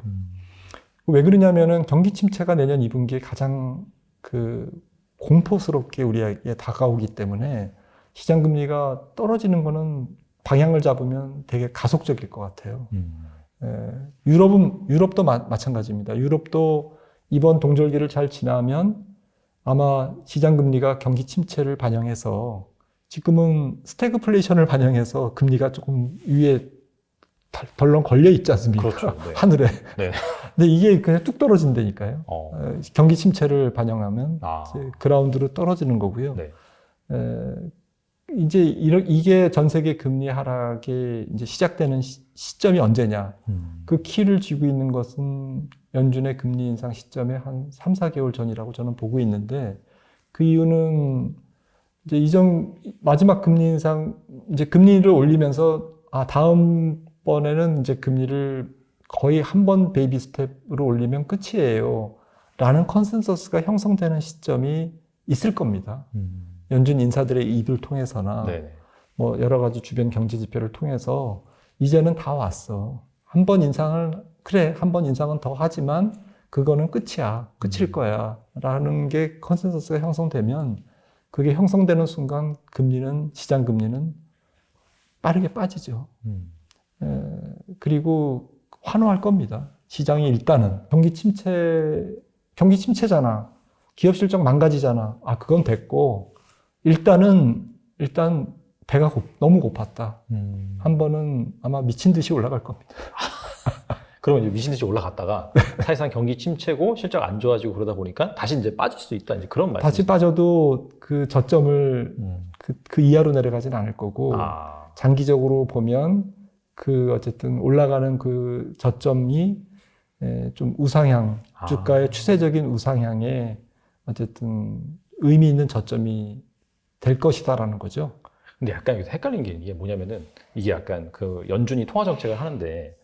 왜 그러냐면은 경기 침체가 내년 2분기에 가장 그 공포스럽게 우리에게 다가오기 때문에 시장 금리가 떨어지는 거는 방향을 잡으면 되게 가속적일 것 같아요. 유럽도 마찬가지입니다. 유럽도 이번 동절기를 잘 지나면 아마 시장 금리가 경기 침체를 반영해서 지금은 스태그플레이션을 반영해서 금리가 조금 위에 덜렁 걸려 있지 않습니까? 그렇죠. 네. 하늘에. 네. 근데 이게 그냥 뚝 떨어진다니까요. 경기 침체를 반영하면 이제 그라운드로 떨어지는 거고요. 네. 이제 이게 전 세계 금리 하락이 이제 시작되는 시점이 언제냐? 그 키를 쥐고 있는 것은 연준의 금리 인상 시점에 한 3, 4개월 전이라고 저는 보고 있는데 그 이유는 이제 마지막 금리 인상 이제 금리를 올리면서 다음번에는 이제 금리를 거의 한 번 베이비 스텝으로 올리면 끝이에요. 라는 컨센서스가 형성되는 시점이 있을 겁니다. 연준 인사들의 입을 통해서나 네. 뭐 여러 가지 주변 경제 지표를 통해서 이제는 다 왔어. 한 번 인상은 더 하지만 그거는 끝일 거야. 라는 게 컨센서스가 형성되면 그게 형성되는 순간 시장 금리는 빠르게 빠지죠. 그리고 환호할 겁니다. 시장이 일단은 경기 침체잖아. 기업 실적 망가지잖아. 그건 됐고 일단 배가 너무 고팠다. 한 번은 아마 미친 듯이 올라갈 겁니다. 그러면 이제 미친 듯이 올라갔다가 사실상 경기 침체고 실적 안 좋아지고 그러다 보니까 다시 이제 빠질 수 있다. 이제 그런 말씀. 다시 빠져도 그 저점을 그 이하로 내려가진 않을 거고 장기적으로 보면 어쨌든 올라가는 그 저점이 좀 우상향, 주가의 추세적인 우상향에 어쨌든 의미 있는 저점이 될 것이다라는 거죠. 근데 약간 여기서 헷갈린 게 이게 뭐냐면은 이게 약간 그 연준이 통화 정책을 하는데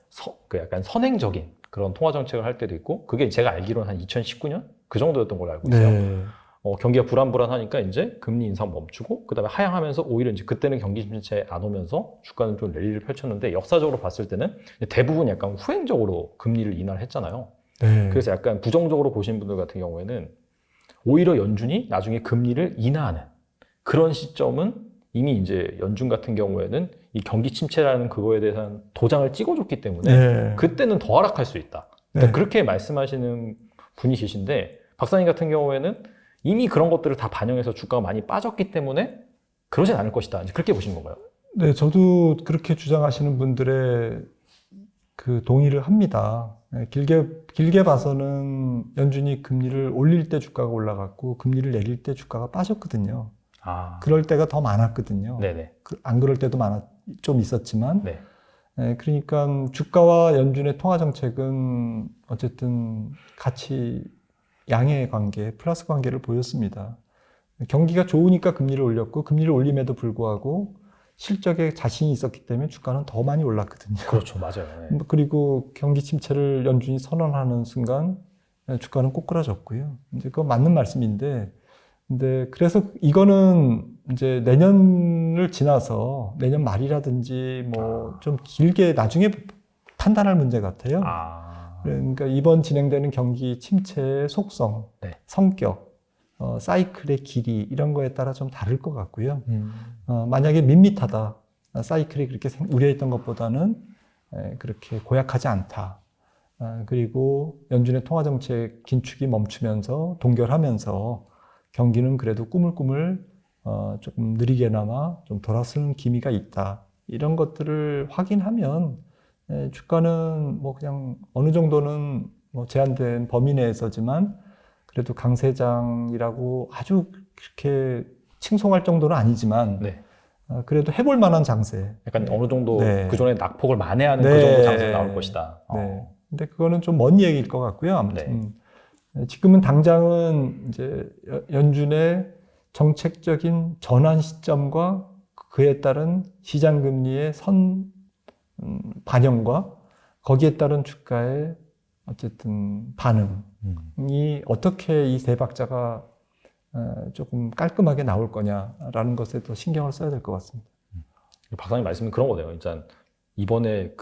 그 약간 선행적인 그런 통화 정책을 할 때도 있고 그게 제가 알기로는 한 2019년 그 정도였던 걸로 알고 있어요. 네. 경기가 불안하니까 이제 금리 인상 멈추고 그다음에 하향하면서 오히려 이제 그때는 경기 침체 안 오면서 주가는 좀 랠리를 펼쳤는데 역사적으로 봤을 때는 대부분 약간 후행적으로 금리를 인하를 했잖아요. 네. 그래서 약간 부정적으로 보신 분들 같은 경우에는 오히려 연준이 나중에 금리를 인하하는 그런 시점은 이미 이제 연준 같은 경우에는 이 경기 침체라는 그거에 대한 도장을 찍어줬기 때문에 네. 그때는 더 하락할 수 있다. 그러니까 그렇게 말씀하시는 분이 계신데 박사님 같은 경우에는 이미 그런 것들을 다 반영해서 주가가 많이 빠졌기 때문에 그러진 않을 것이다. 이제 그렇게 보시는 건가요? 네, 저도 그렇게 주장하시는 분들의 그 동의를 합니다. 네, 길게 봐서는 연준이 금리를 올릴 때 주가가 올라갔고 금리를 내릴 때 주가가 빠졌거든요. 아, 그럴 때가 더 많았거든요. 네네. 안 그럴 때도 좀 있었지만, 네. 그러니까 주가와 연준의 통화 정책은 어쨌든 같이 양의 관계, 플러스 관계를 보였습니다. 경기가 좋으니까 금리를 올렸고 금리를 올림에도 불구하고 실적에 자신이 있었기 때문에 주가는 더 많이 올랐거든요. 그렇죠. 맞아요. 네. 그리고 경기 침체를 연준이 선언하는 순간 주가는 꼬꾸라졌고요. 이제 그거 맞는 말씀인데, 근데 그래서 이거는 이제 내년을 지나서 내년 말이라든지 뭐 좀 길게 나중에 판단할 문제 같아요. 아, 그러니까 이번 진행되는 경기 침체의 속성, 네. 성격, 사이클의 길이 이런 거에 따라 좀 다를 것 같고요. 만약에 밋밋하다, 사이클이 그렇게 우려했던 것보다는 그렇게 고약하지 않다. 그리고 연준의 통화정책 긴축이 멈추면서 동결하면서 경기는 그래도 꾸물꾸물 조금 느리게나마 좀 돌아서는 기미가 있다. 이런 것들을 확인하면 주가는 뭐 그냥 어느 정도는 뭐 제한된 범위 내에서지만 그래도 강세장이라고 아주 그렇게 칭송할 정도는 아니지만 네. 그래도 해볼 만한 장세. 약간 어느 정도 네. 그 전에 낙폭을 만회하는 네. 그 정도 장세가 나올 것이다. 네. 근데 그거는 좀 먼 얘기일 것 같고요. 아무튼 지금은 당장은 이제 연준의 정책적인 전환 시점과 그에 따른 시장 금리의 반영과 거기에 따른 주가의 어쨌든 반응이 어떻게 이 세 박자가 조금 깔끔하게 나올 거냐라는 것에 더 신경을 써야 될 것 같습니다. 박사님 말씀은 그런 거네요. 일단 이번에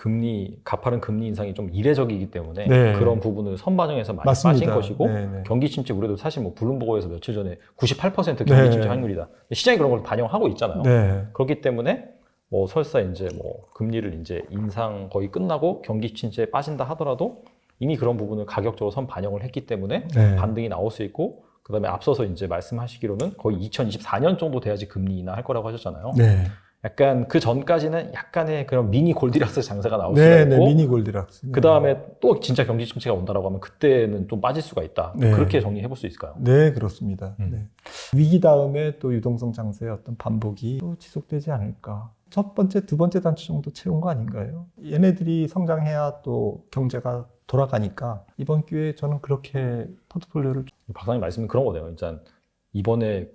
가파른 금리 인상이 좀 이례적이기 때문에 네. 그런 부분을 선반영해서 많이 맞습니다. 빠진 것이고 네, 네. 경기 침체 우려도 사실 뭐 블룸버그에서 며칠 전에 98% 경기 네. 침체 확률이다. 시장이 그런 걸 반영하고 있잖아요. 네. 그렇기 때문에 뭐 설사 이제 뭐 금리를 이제 인상 거의 끝나고 경기 침체에 빠진다 하더라도 이미 그런 부분을 가격적으로 선 반영을 했기 때문에 네. 반등이 나올 수 있고 그다음에 앞서서 이제 말씀하시기로는 거의 2024년 정도 돼야지 금리 인하할 거라고 하셨잖아요. 네. 약간 그 전까지는 약간의 그런 미니 골디락스 장세가 나올 네, 수가 네, 있고 미니 골디락스. 그 다음에 또 진짜 경기 침체가 온다라고 하면 그때는 좀 빠질 수가 있다. 네. 그렇게 정리해 볼 수 있을까요? 네, 그렇습니다. 네. 위기 다음에 또 유동성 장세의 어떤 반복이 또 지속되지 않을까. 첫 번째, 두 번째 단추 정도 채운 거 아닌가요? 얘네들이 성장해야 또 경제가 돌아가니까 이번 기회에 저는 그렇게 포트폴리오를 박사님 말씀은 그런 거네요. 일단 이번에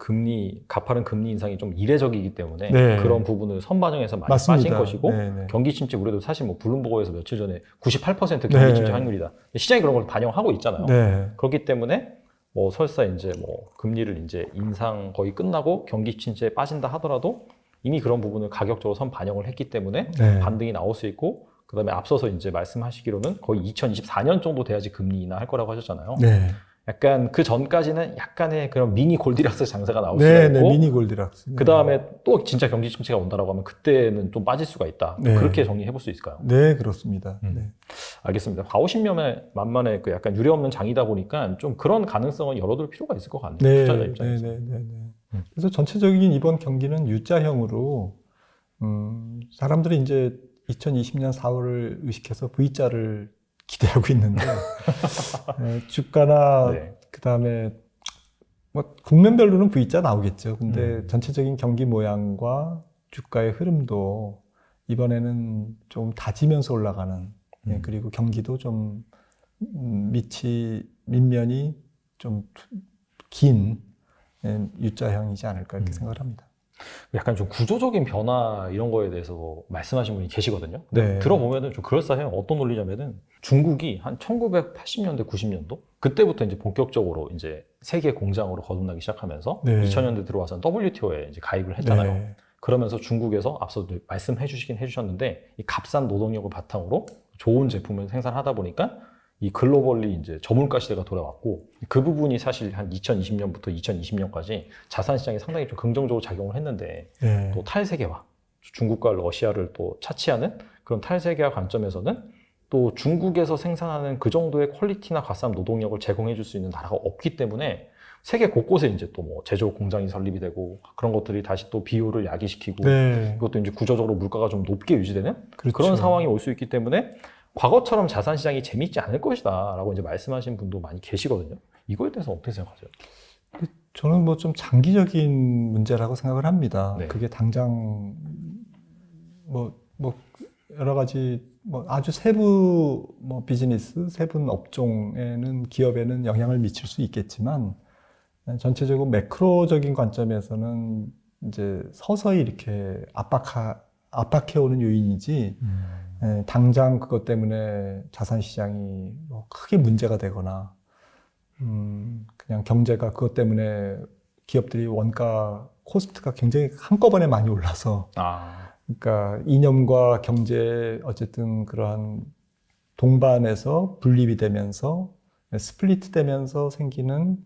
가파른 금리 인상이 좀 이례적이기 때문에 네. 그런 부분을 선반영해서 많이 맞습니다. 빠진 것이고 네, 네. 경기 침체 우려도 사실 뭐 블룸버그에서 며칠 전에 98% 경기 네. 침체 확률이다. 시장이 그런 걸 반영하고 있잖아요. 네. 그렇기 때문에 뭐 설사 이제 뭐 금리를 이제 인상 거의 끝나고 경기 침체에 빠진다 하더라도 이미 그런 부분을 가격적으로 선 반영을 했기 때문에 네. 반등이 나올 수 있고 그다음에 앞서서 이제 말씀하시기로는 거의 2024년 정도 돼야지 금리 인하할 거라고 하셨잖아요. 네. 약간 그 전까지는 약간의 그런 미니 골디락스 장세가 나올 네, 수가 네, 있고 미니 골디락스. 그 다음에 또 진짜 경기 침체가 온다라고 하면 그때는 좀 빠질 수가 있다. 네. 그렇게 정리해 볼 수 있을까요? 네, 그렇습니다. 네. 알겠습니다. 4, 50년의 만만의 그 약간 유례없는 장이다 보니까 좀 그런 가능성을 열어둘 필요가 있을 것 같네요. 네, 투자자 네, 입장에서. 네, 네, 네. 그래서 전체적인 이번 경기는 U자형으로 사람들이 이제 2020년 4월을 의식해서 V자를 기대하고 있는데 주가나 네. 그다음에 뭐 국면별로는 V자 나오겠죠. 근데 전체적인 경기 모양과 주가의 흐름도 이번에는 좀 다지면서 올라가는 그리고 경기도 좀 밑면이 좀 긴 U자형이지 않을까 이렇게 생각을 합니다. 약간 좀 구조적인 변화 이런 거에 대해서 말씀하신 분이 계시거든요. 근데 네. 들어보면은 좀 그럴싸해요. 어떤 논리냐면은 중국이 한 1980년대, 90년도 그때부터 이제 본격적으로 이제 세계 공장으로 거듭나기 시작하면서 네. 2000년대 들어와서 WTO에 이제 가입을 했잖아요. 네. 그러면서 중국에서 앞서 말씀해 주시긴 해주셨는데 이 값싼 노동력을 바탕으로 좋은 제품을 생산하다 보니까 이 글로벌리 이제 저물가 시대가 돌아왔고 그 부분이 사실 한 2020년부터 2020년까지 자산 시장에 상당히 좀 긍정적으로 작용을 했는데 네. 또 탈세계화, 중국과 러시아를 또 차치하는 그런 탈세계화 관점에서는 또 중국에서 생산하는 그 정도의 퀄리티나 값싼 노동력을 제공해 줄 수 있는 나라가 없기 때문에 세계 곳곳에 이제 또 뭐 제조 공장이 설립이 되고 그런 것들이 다시 또 비효를 야기시키고 네. 이것도 이제 구조적으로 물가가 좀 높게 유지되는 그렇죠. 그런 상황이 올 수 있기 때문에 과거처럼 자산 시장이 재미있지 않을 것이다라고 이제 말씀하신 분도 많이 계시거든요. 이거에 대해서 어떻게 생각하세요? 저는 뭐 좀 장기적인 문제라고 생각을 합니다. 네. 그게 당장 뭐 여러 가지 뭐 아주 세부 뭐 비즈니스, 세분 업종에는 기업에는 영향을 미칠 수 있겠지만 전체적으로 매크로적인 관점에서는 이제 서서히 이렇게 압박해오는 요인이지 당장 그것 때문에 자산 시장이 뭐 크게 문제가 되거나 그냥 경제가 그것 때문에 기업들이 원가 코스트가 굉장히 한꺼번에 많이 올라서 그러니까 이념과 경제 어쨌든 그러한 동반해서 분립이 되면서 스플리트 되면서 생기는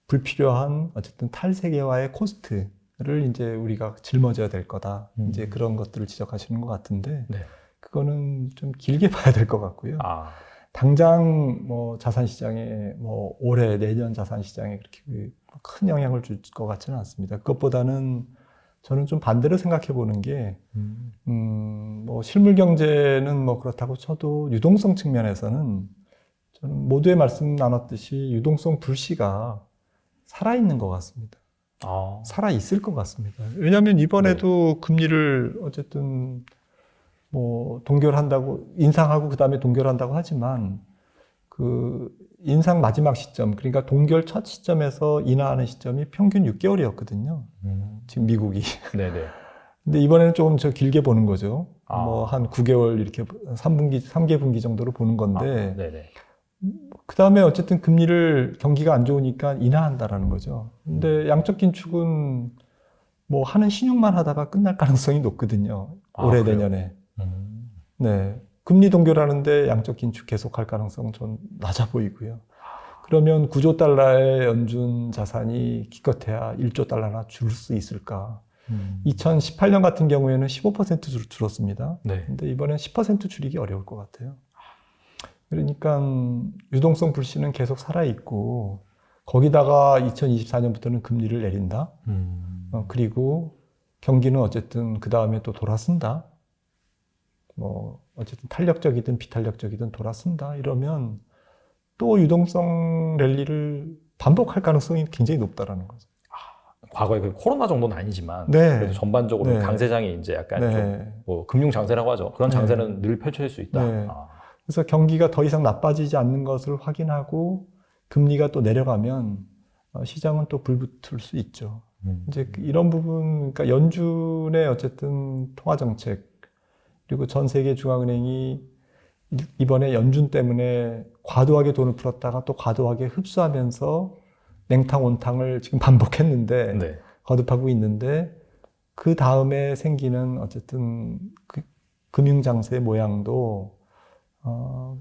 불필요한 어쨌든 탈세계화의 코스트를 이제 우리가 짊어져야 될 거다. 이제 그런 것들을 지적하시는 것 같은데 네. 그거는 좀 길게 봐야 될 것 같고요. 당장 뭐 자산 시장에 뭐 올해 내년 자산 시장에 그렇게 큰 영향을 줄 것 같지는 않습니다. 그것보다는 저는 좀 반대로 생각해 보는 게 뭐 실물 경제는 뭐 그렇다고 쳐도 유동성 측면에서는 저는 모두의 말씀 나눴듯이 유동성 불씨가 살아있는 것 같습니다. 살아있을 것 같습니다. 왜냐하면 이번에도 금리를 어쨌든 뭐 동결한다고 인상하고 그 다음에 동결한다고 하지만 그 인상 마지막 시점 그러니까 동결 첫 시점에서 인하하는 시점이 평균 6개월이었거든요. 지금 미국이. 네네. 근데 이번에는 조금 저 길게 보는 거죠. 뭐 한 9개월 이렇게 3개 분기 정도로 보는 건데 네네. 그 다음에 어쨌든 금리를 경기가 안 좋으니까 인하한다라는 거죠. 근데 양적 긴축은 뭐 하는 신용만 하다가 끝날 가능성이 높거든요. 올해 그래요? 내년에. 네. 금리 동결하는데 양적 긴축 계속할 가능성은 전 낮아 보이고요. 그러면 9조 달러의 연준 자산이 기껏해야 1조 달러나 줄 수 있을까? 2018년 같은 경우에는 15% 줄었습니다. 네. 근데 이번엔 10% 줄이기 어려울 것 같아요. 그러니까 유동성 불씨는 계속 살아있고 거기다가 2024년부터는 금리를 내린다. 그리고 경기는 어쨌든 그 다음에 또 돌아선다. 뭐 어쨌든 탄력적이든 비탄력적이든 돌아선다. 이러면 또 유동성 랠리를 반복할 가능성이 굉장히 높다라는 거죠. 과거에 그 코로나 정도는 아니지만 네. 그래도 전반적으로 네. 강세장이 이제 약간 네. 좀 뭐 금융 장세라고 하죠. 그런 네. 장세는 늘 펼쳐질 수 있다. 네. 그래서 경기가 더 이상 나빠지지 않는 것을 확인하고 금리가 또 내려가면 시장은 또 불붙을 수 있죠. 이제 이런 부분, 그러니까 연준의 어쨌든 통화 정책 그리고 전 세계 중앙은행이 이번에 연준 때문에 과도하게 돈을 풀었다가 또 과도하게 흡수하면서 냉탕 온탕을 지금 반복했는데 네. 거듭하고 있는데 그 다음에 생기는 어쨌든 금융 장세의 모양도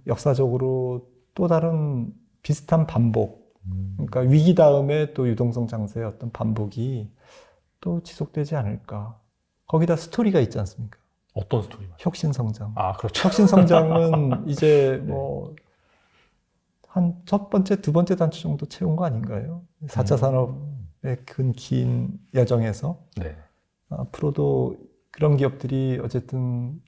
역사적으로 또 다른 비슷한 반복, 그러니까 위기 다음에 또 유동성 장세의 어떤 반복이 또 지속되지 않을까. 거기다 스토리가 있지 않습니까? 어떤 스토리? 혁신성장. 그렇죠. 혁신성장은 이제 뭐 한 첫 번째, 두 번째 단추 정도 채운 거 아닌가요? 4차 산업의 긴 여정에서 네. 앞으로도 그런 기업들이 어쨌든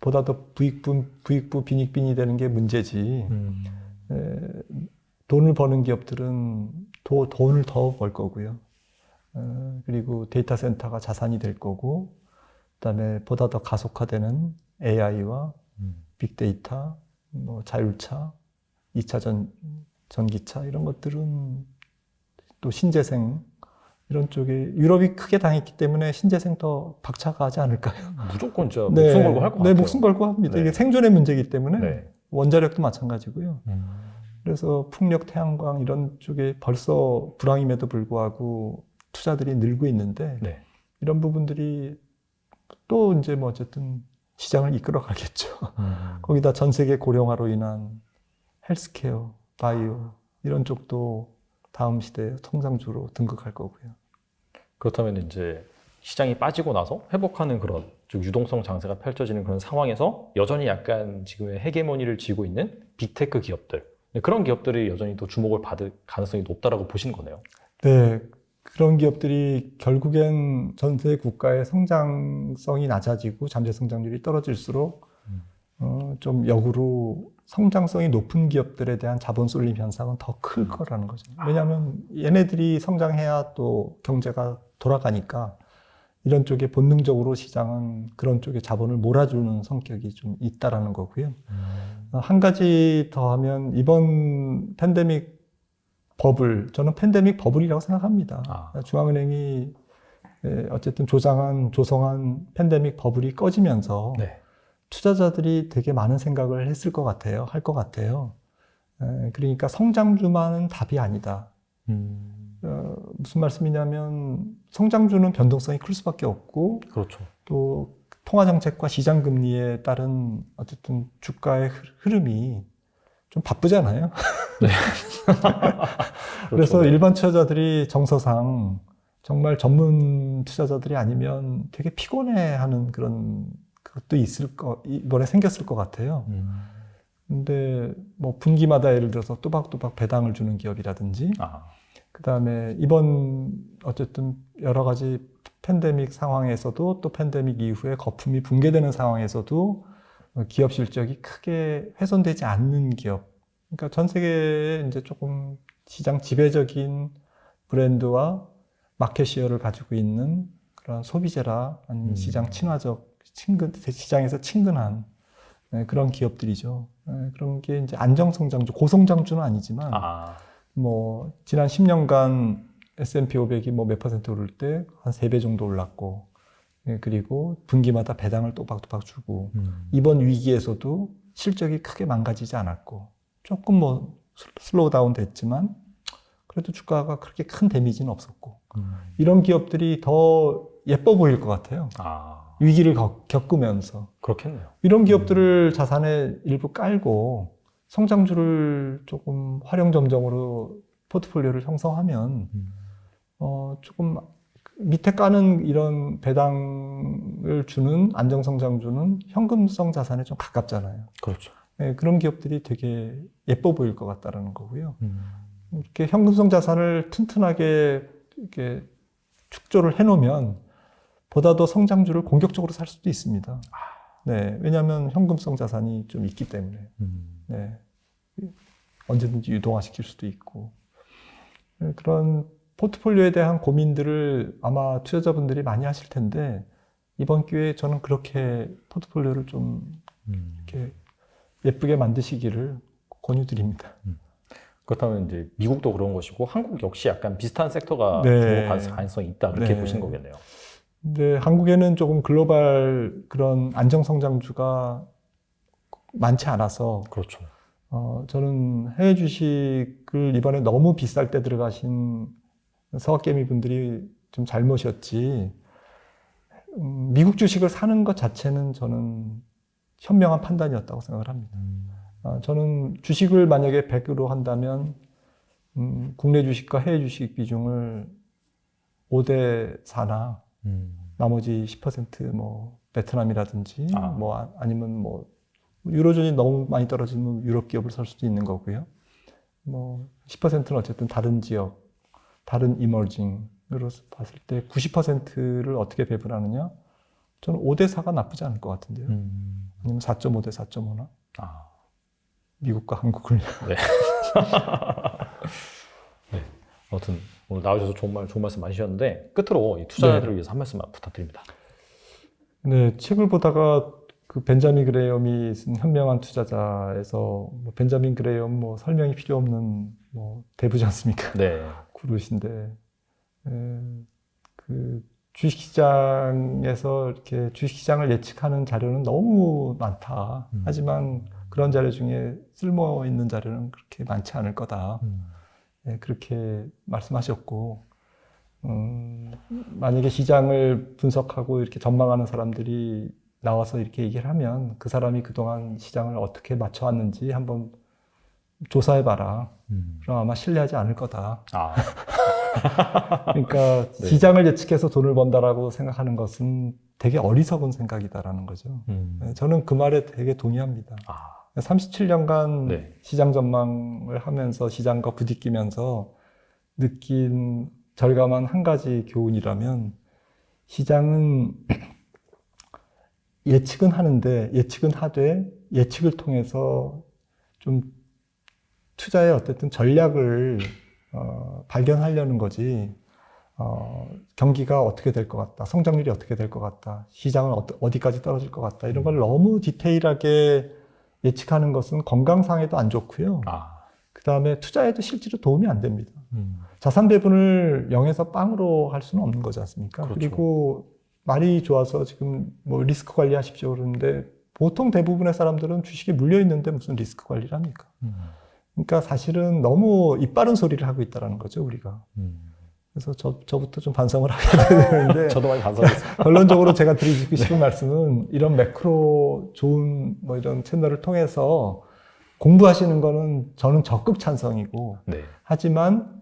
보다 더 부익부 빈익빈이 되는 게 문제지. 돈을 버는 기업들은 돈을 더 벌 거고요. 그리고 데이터 센터가 자산이 될 거고, 그다음에 보다 더 가속화되는 AI와 빅데이터, 뭐 자율차, 2차 전기차 이런 것들은 또 신재생 이런 쪽에 유럽이 크게 당했기 때문에 신재생 더 박차가 하지 않을까요? 무조건 진짜 목숨 걸고 할 것 같아요. 네, 목숨 걸고 합니다. 네. 이게 생존의 문제이기 때문에 네. 원자력도 마찬가지고요. 그래서 풍력, 태양광 이런 쪽에 벌써 불황임에도 불구하고 투자들이 늘고 있는데 네. 이런 부분들이 또 이제 뭐 어쨌든 시장을 이끌어 가겠죠. 거기다 전 세계 고령화로 인한 헬스케어, 바이오 이런 쪽도 다음 시대의 성장주로 등극할 거고요. 그렇다면 이제 시장이 빠지고 나서 회복하는 그런 좀 유동성 장세가 펼쳐지는 그런 상황에서 여전히 약간 지금의 헤게모니를 쥐고 있는 빅테크 기업들, 그런 기업들이 여전히 또 주목을 받을 가능성이 높다라고 보시는 거네요. 네, 그런 기업들이 결국엔 전세 국가의 성장성이 낮아지고 잠재 성장률이 떨어질수록 좀 역으로 성장성이 높은 기업들에 대한 자본 쏠림 현상은 더 클 거라는 거죠. 왜냐하면 얘네들이 성장해야 또 경제가 돌아가니까 이런 쪽에 본능적으로 시장은 그런 쪽에 자본을 몰아주는 성격이 좀 있다라는 거고요. 한 가지 더 하면 이번 팬데믹 버블, 저는 팬데믹 버블이라고 생각합니다. 중앙은행이 어쨌든 조성한 팬데믹 버블이 꺼지면서 네. 투자자들이 되게 많은 생각을 했을 것 같아요. 할 것 같아요. 그러니까 성장주만은 답이 아니다. 무슨 말씀이냐면 성장주는 변동성이 클 수밖에 없고 그렇죠. 또 통화정책과 시장금리에 따른 어쨌든 주가의 흐름이 좀 바쁘잖아요. 네. 그래서 그렇죠. 일반 투자자들이 정서상 정말 전문 투자자들이 아니면 되게 피곤해하는 그런 것도 이번에 생겼을 것 같아요. 근데 뭐 분기마다 예를 들어서 또박또박 배당을 주는 기업이라든지 그다음에 이번 어쨌든 여러 가지 팬데믹 상황에서도 또 팬데믹 이후에 거품이 붕괴되는 상황에서도 기업 실적이 크게 훼손되지 않는 기업. 그러니까 전 세계에 이제 조금 시장 지배적인 브랜드와 마켓시어를 가지고 있는 그런 소비재라 아니면 시장 친화적 시장에서 친근한 그런 기업들이죠. 그런 게 이제 안정성장주, 고성장주는 아니지만 뭐 지난 10년간 S&P 500이 뭐 몇 퍼센트 오를 때 한 3배 정도 올랐고 그리고 분기마다 배당을 또박또박 주고 이번 위기에서도 실적이 크게 망가지지 않았고 조금 뭐 슬로우 다운 됐지만 그래도 주가가 그렇게 큰 데미지는 없었고 이런 기업들이 더 예뻐 보일 것 같아요. 위기를 겪으면서. 그렇겠네요. 이런 기업들을 자산에 일부 깔고 성장주를 조금 활용점정으로 포트폴리오를 형성하면 조금 밑에 까는 이런 배당을 주는 안정성장주는 현금성 자산에 좀 가깝잖아요. 그렇죠. 네, 그런 기업들이 되게 예뻐 보일 것 같다는 거고요. 이렇게 현금성 자산을 튼튼하게 이렇게 축조를 해놓으면 보다 더 성장주를 공격적으로 살 수도 있습니다. 네, 왜냐하면 현금성 자산이 좀 있기 때문에 네, 언제든지 유동화시킬 수도 있고 그런 포트폴리오에 대한 고민들을 아마 투자자분들이 많이 하실 텐데 이번 기회에 저는 그렇게 포트폴리오를 좀 이렇게 예쁘게 만드시기를 권유드립니다. 그렇다면 이제 미국도 그런 것이고 한국 역시 약간 비슷한 섹터가 네. 가능성이 있다 그렇게 네. 보시는 거겠네요. 근데 한국에는 조금 글로벌 그런 안정성장주가 많지 않아서 그렇죠. 저는 해외 주식을 이번에 너무 비쌀 때 들어가신 서학개미 분들이 좀 잘못이었지. 미국 주식을 사는 것 자체는 저는 현명한 판단이었다고 생각을 합니다. 저는 주식을 만약에 100으로 한다면 국내 주식과 해외 주식 비중을 5대 4나 나머지 10% 베트남이라든지 뭐 아니면 뭐 유로존이 너무 많이 떨어지면 유럽 기업을 살 수도 있는 거고요. 뭐 10%는 어쨌든 다른 지역, 다른 이머징으로 봤을 때 90%를 어떻게 배분하느냐? 저는 5대 4가 나쁘지 않을 것 같은데요. 아니면 4.5대 4.5나? 미국과 한국을. 네. 네. 아무튼 오늘 나와주셔서 좋은 말씀 많이 주셨는데 끝으로 이 투자자들을 위해서 한 말씀만 부탁드립니다. 네, 책을 보다가 그 벤자민 그레이엄이 쓴 현명한 투자자에서 뭐 벤자민 그레이엄 뭐 설명이 필요 없는 뭐 대부지 않습니까? 네. 그루신데 그 주식시장에서 이렇게 주식시장을 예측하는 자료는 너무 많다. 하지만 그런 자료 중에 쓸모 있는 자료는 그렇게 많지 않을 거다. 네, 그렇게 말씀하셨고, 만약에 시장을 분석하고 이렇게 전망하는 사람들이 나와서 이렇게 얘기를 하면 그 사람이 그동안 시장을 어떻게 맞춰왔는지 한번 조사해봐라. 그럼 아마 신뢰하지 않을 거다. 그러니까 네. 시장을 예측해서 돈을 번다라고 생각하는 것은 되게 어리석은 생각이다라는 거죠. 저는 그 말에 되게 동의합니다. 아, 37년간 네. 시장 전망을 하면서 시장과 부딪히면서 느낀 절감한 한 가지 교훈이라면 시장은 예측은 하는데 예측은 하되 예측을 통해서 좀 투자의 어쨌든 전략을 발견하려는 거지 경기가 어떻게 될 것 같다, 성장률이 어떻게 될 것 같다, 시장은 어디까지 떨어질 것 같다 이런 걸 너무 디테일하게 예측하는 것은 건강상에도 안 좋고요. 그 다음에 투자에도 실제로 도움이 안 됩니다. 자산 배분을 0에서 빵으로 할 수는 없는 거지 않습니까? 그렇죠. 그리고 말이 좋아서 지금 뭐 리스크 관리하십시오 그러는데 보통 대부분의 사람들은 주식에 물려 있는데 무슨 리스크 관리를 합니까? 그러니까 사실은 너무 입 바른 소리를 하고 있다는 거죠, 우리가. 그래서 저부터 좀 반성을 하게 되는데 저도 많이 반성했어요. 결론적으로 제가 드리고 싶은 말씀은 이런 매크로 좋은 뭐 이런 채널을 통해서 공부하시는 거는 저는 적극 찬성이고 네. 하지만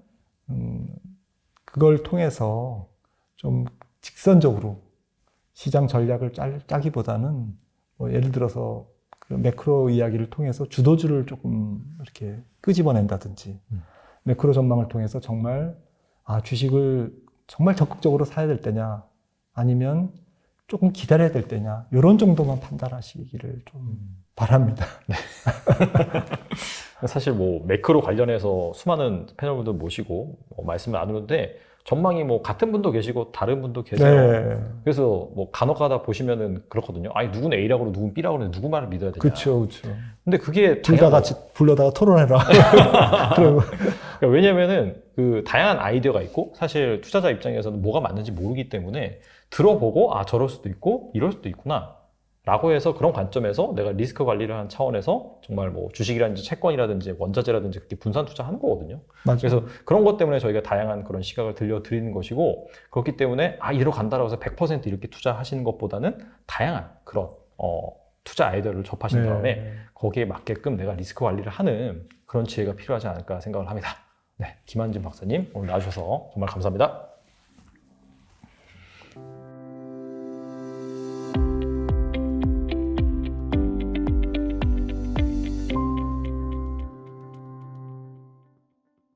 그걸 통해서 좀 직선적으로 시장 전략을 짜기보다는 뭐 예를 들어서 그 매크로 이야기를 통해서 주도주를 조금 이렇게 끄집어낸다든지 매크로 전망을 통해서 정말 주식을 정말 적극적으로 사야 될 때냐 아니면 조금 기다려야 될 때냐 이런 정도만 판단하시기를 좀 바랍니다. 사실 뭐 매크로 관련해서 수많은 패널분들 모시고 말씀을 나누는데 전망이 뭐 같은 분도 계시고 다른 분도 계세요. 네. 그래서 뭐 간혹가다 보시면은 그렇거든요. 아니 누구는 A라고 그러고 누구는 B라고 그러는데 누구 말을 믿어야 되냐. 그렇죠, 그렇죠. 근데 그게 둘 다 같이 불러다가 토론해라. 그러고 그러니까 왜냐면은 그 다양한 아이디어가 있고 사실 투자자 입장에서는 뭐가 맞는지 모르기 때문에 들어보고 저럴 수도 있고 이럴 수도 있구나 라고 해서 그런 관점에서 내가 리스크 관리를 하는 차원에서 정말 뭐 주식이라든지 채권이라든지 원자재라든지 그렇게 분산 투자하는 거거든요. 맞아요. 그래서 그런 것 때문에 저희가 다양한 그런 시각을 들려드리는 것이고 그렇기 때문에 이대로 간다라고 해서 100% 이렇게 투자하시는 것보다는 다양한 그런 투자 아이디어를 접하신 다음에 거기에 맞게끔 내가 리스크 관리를 하는 그런 지혜가 필요하지 않을까 생각을 합니다. 네, 김한진 박사님 오늘 나와주셔서 정말 감사합니다.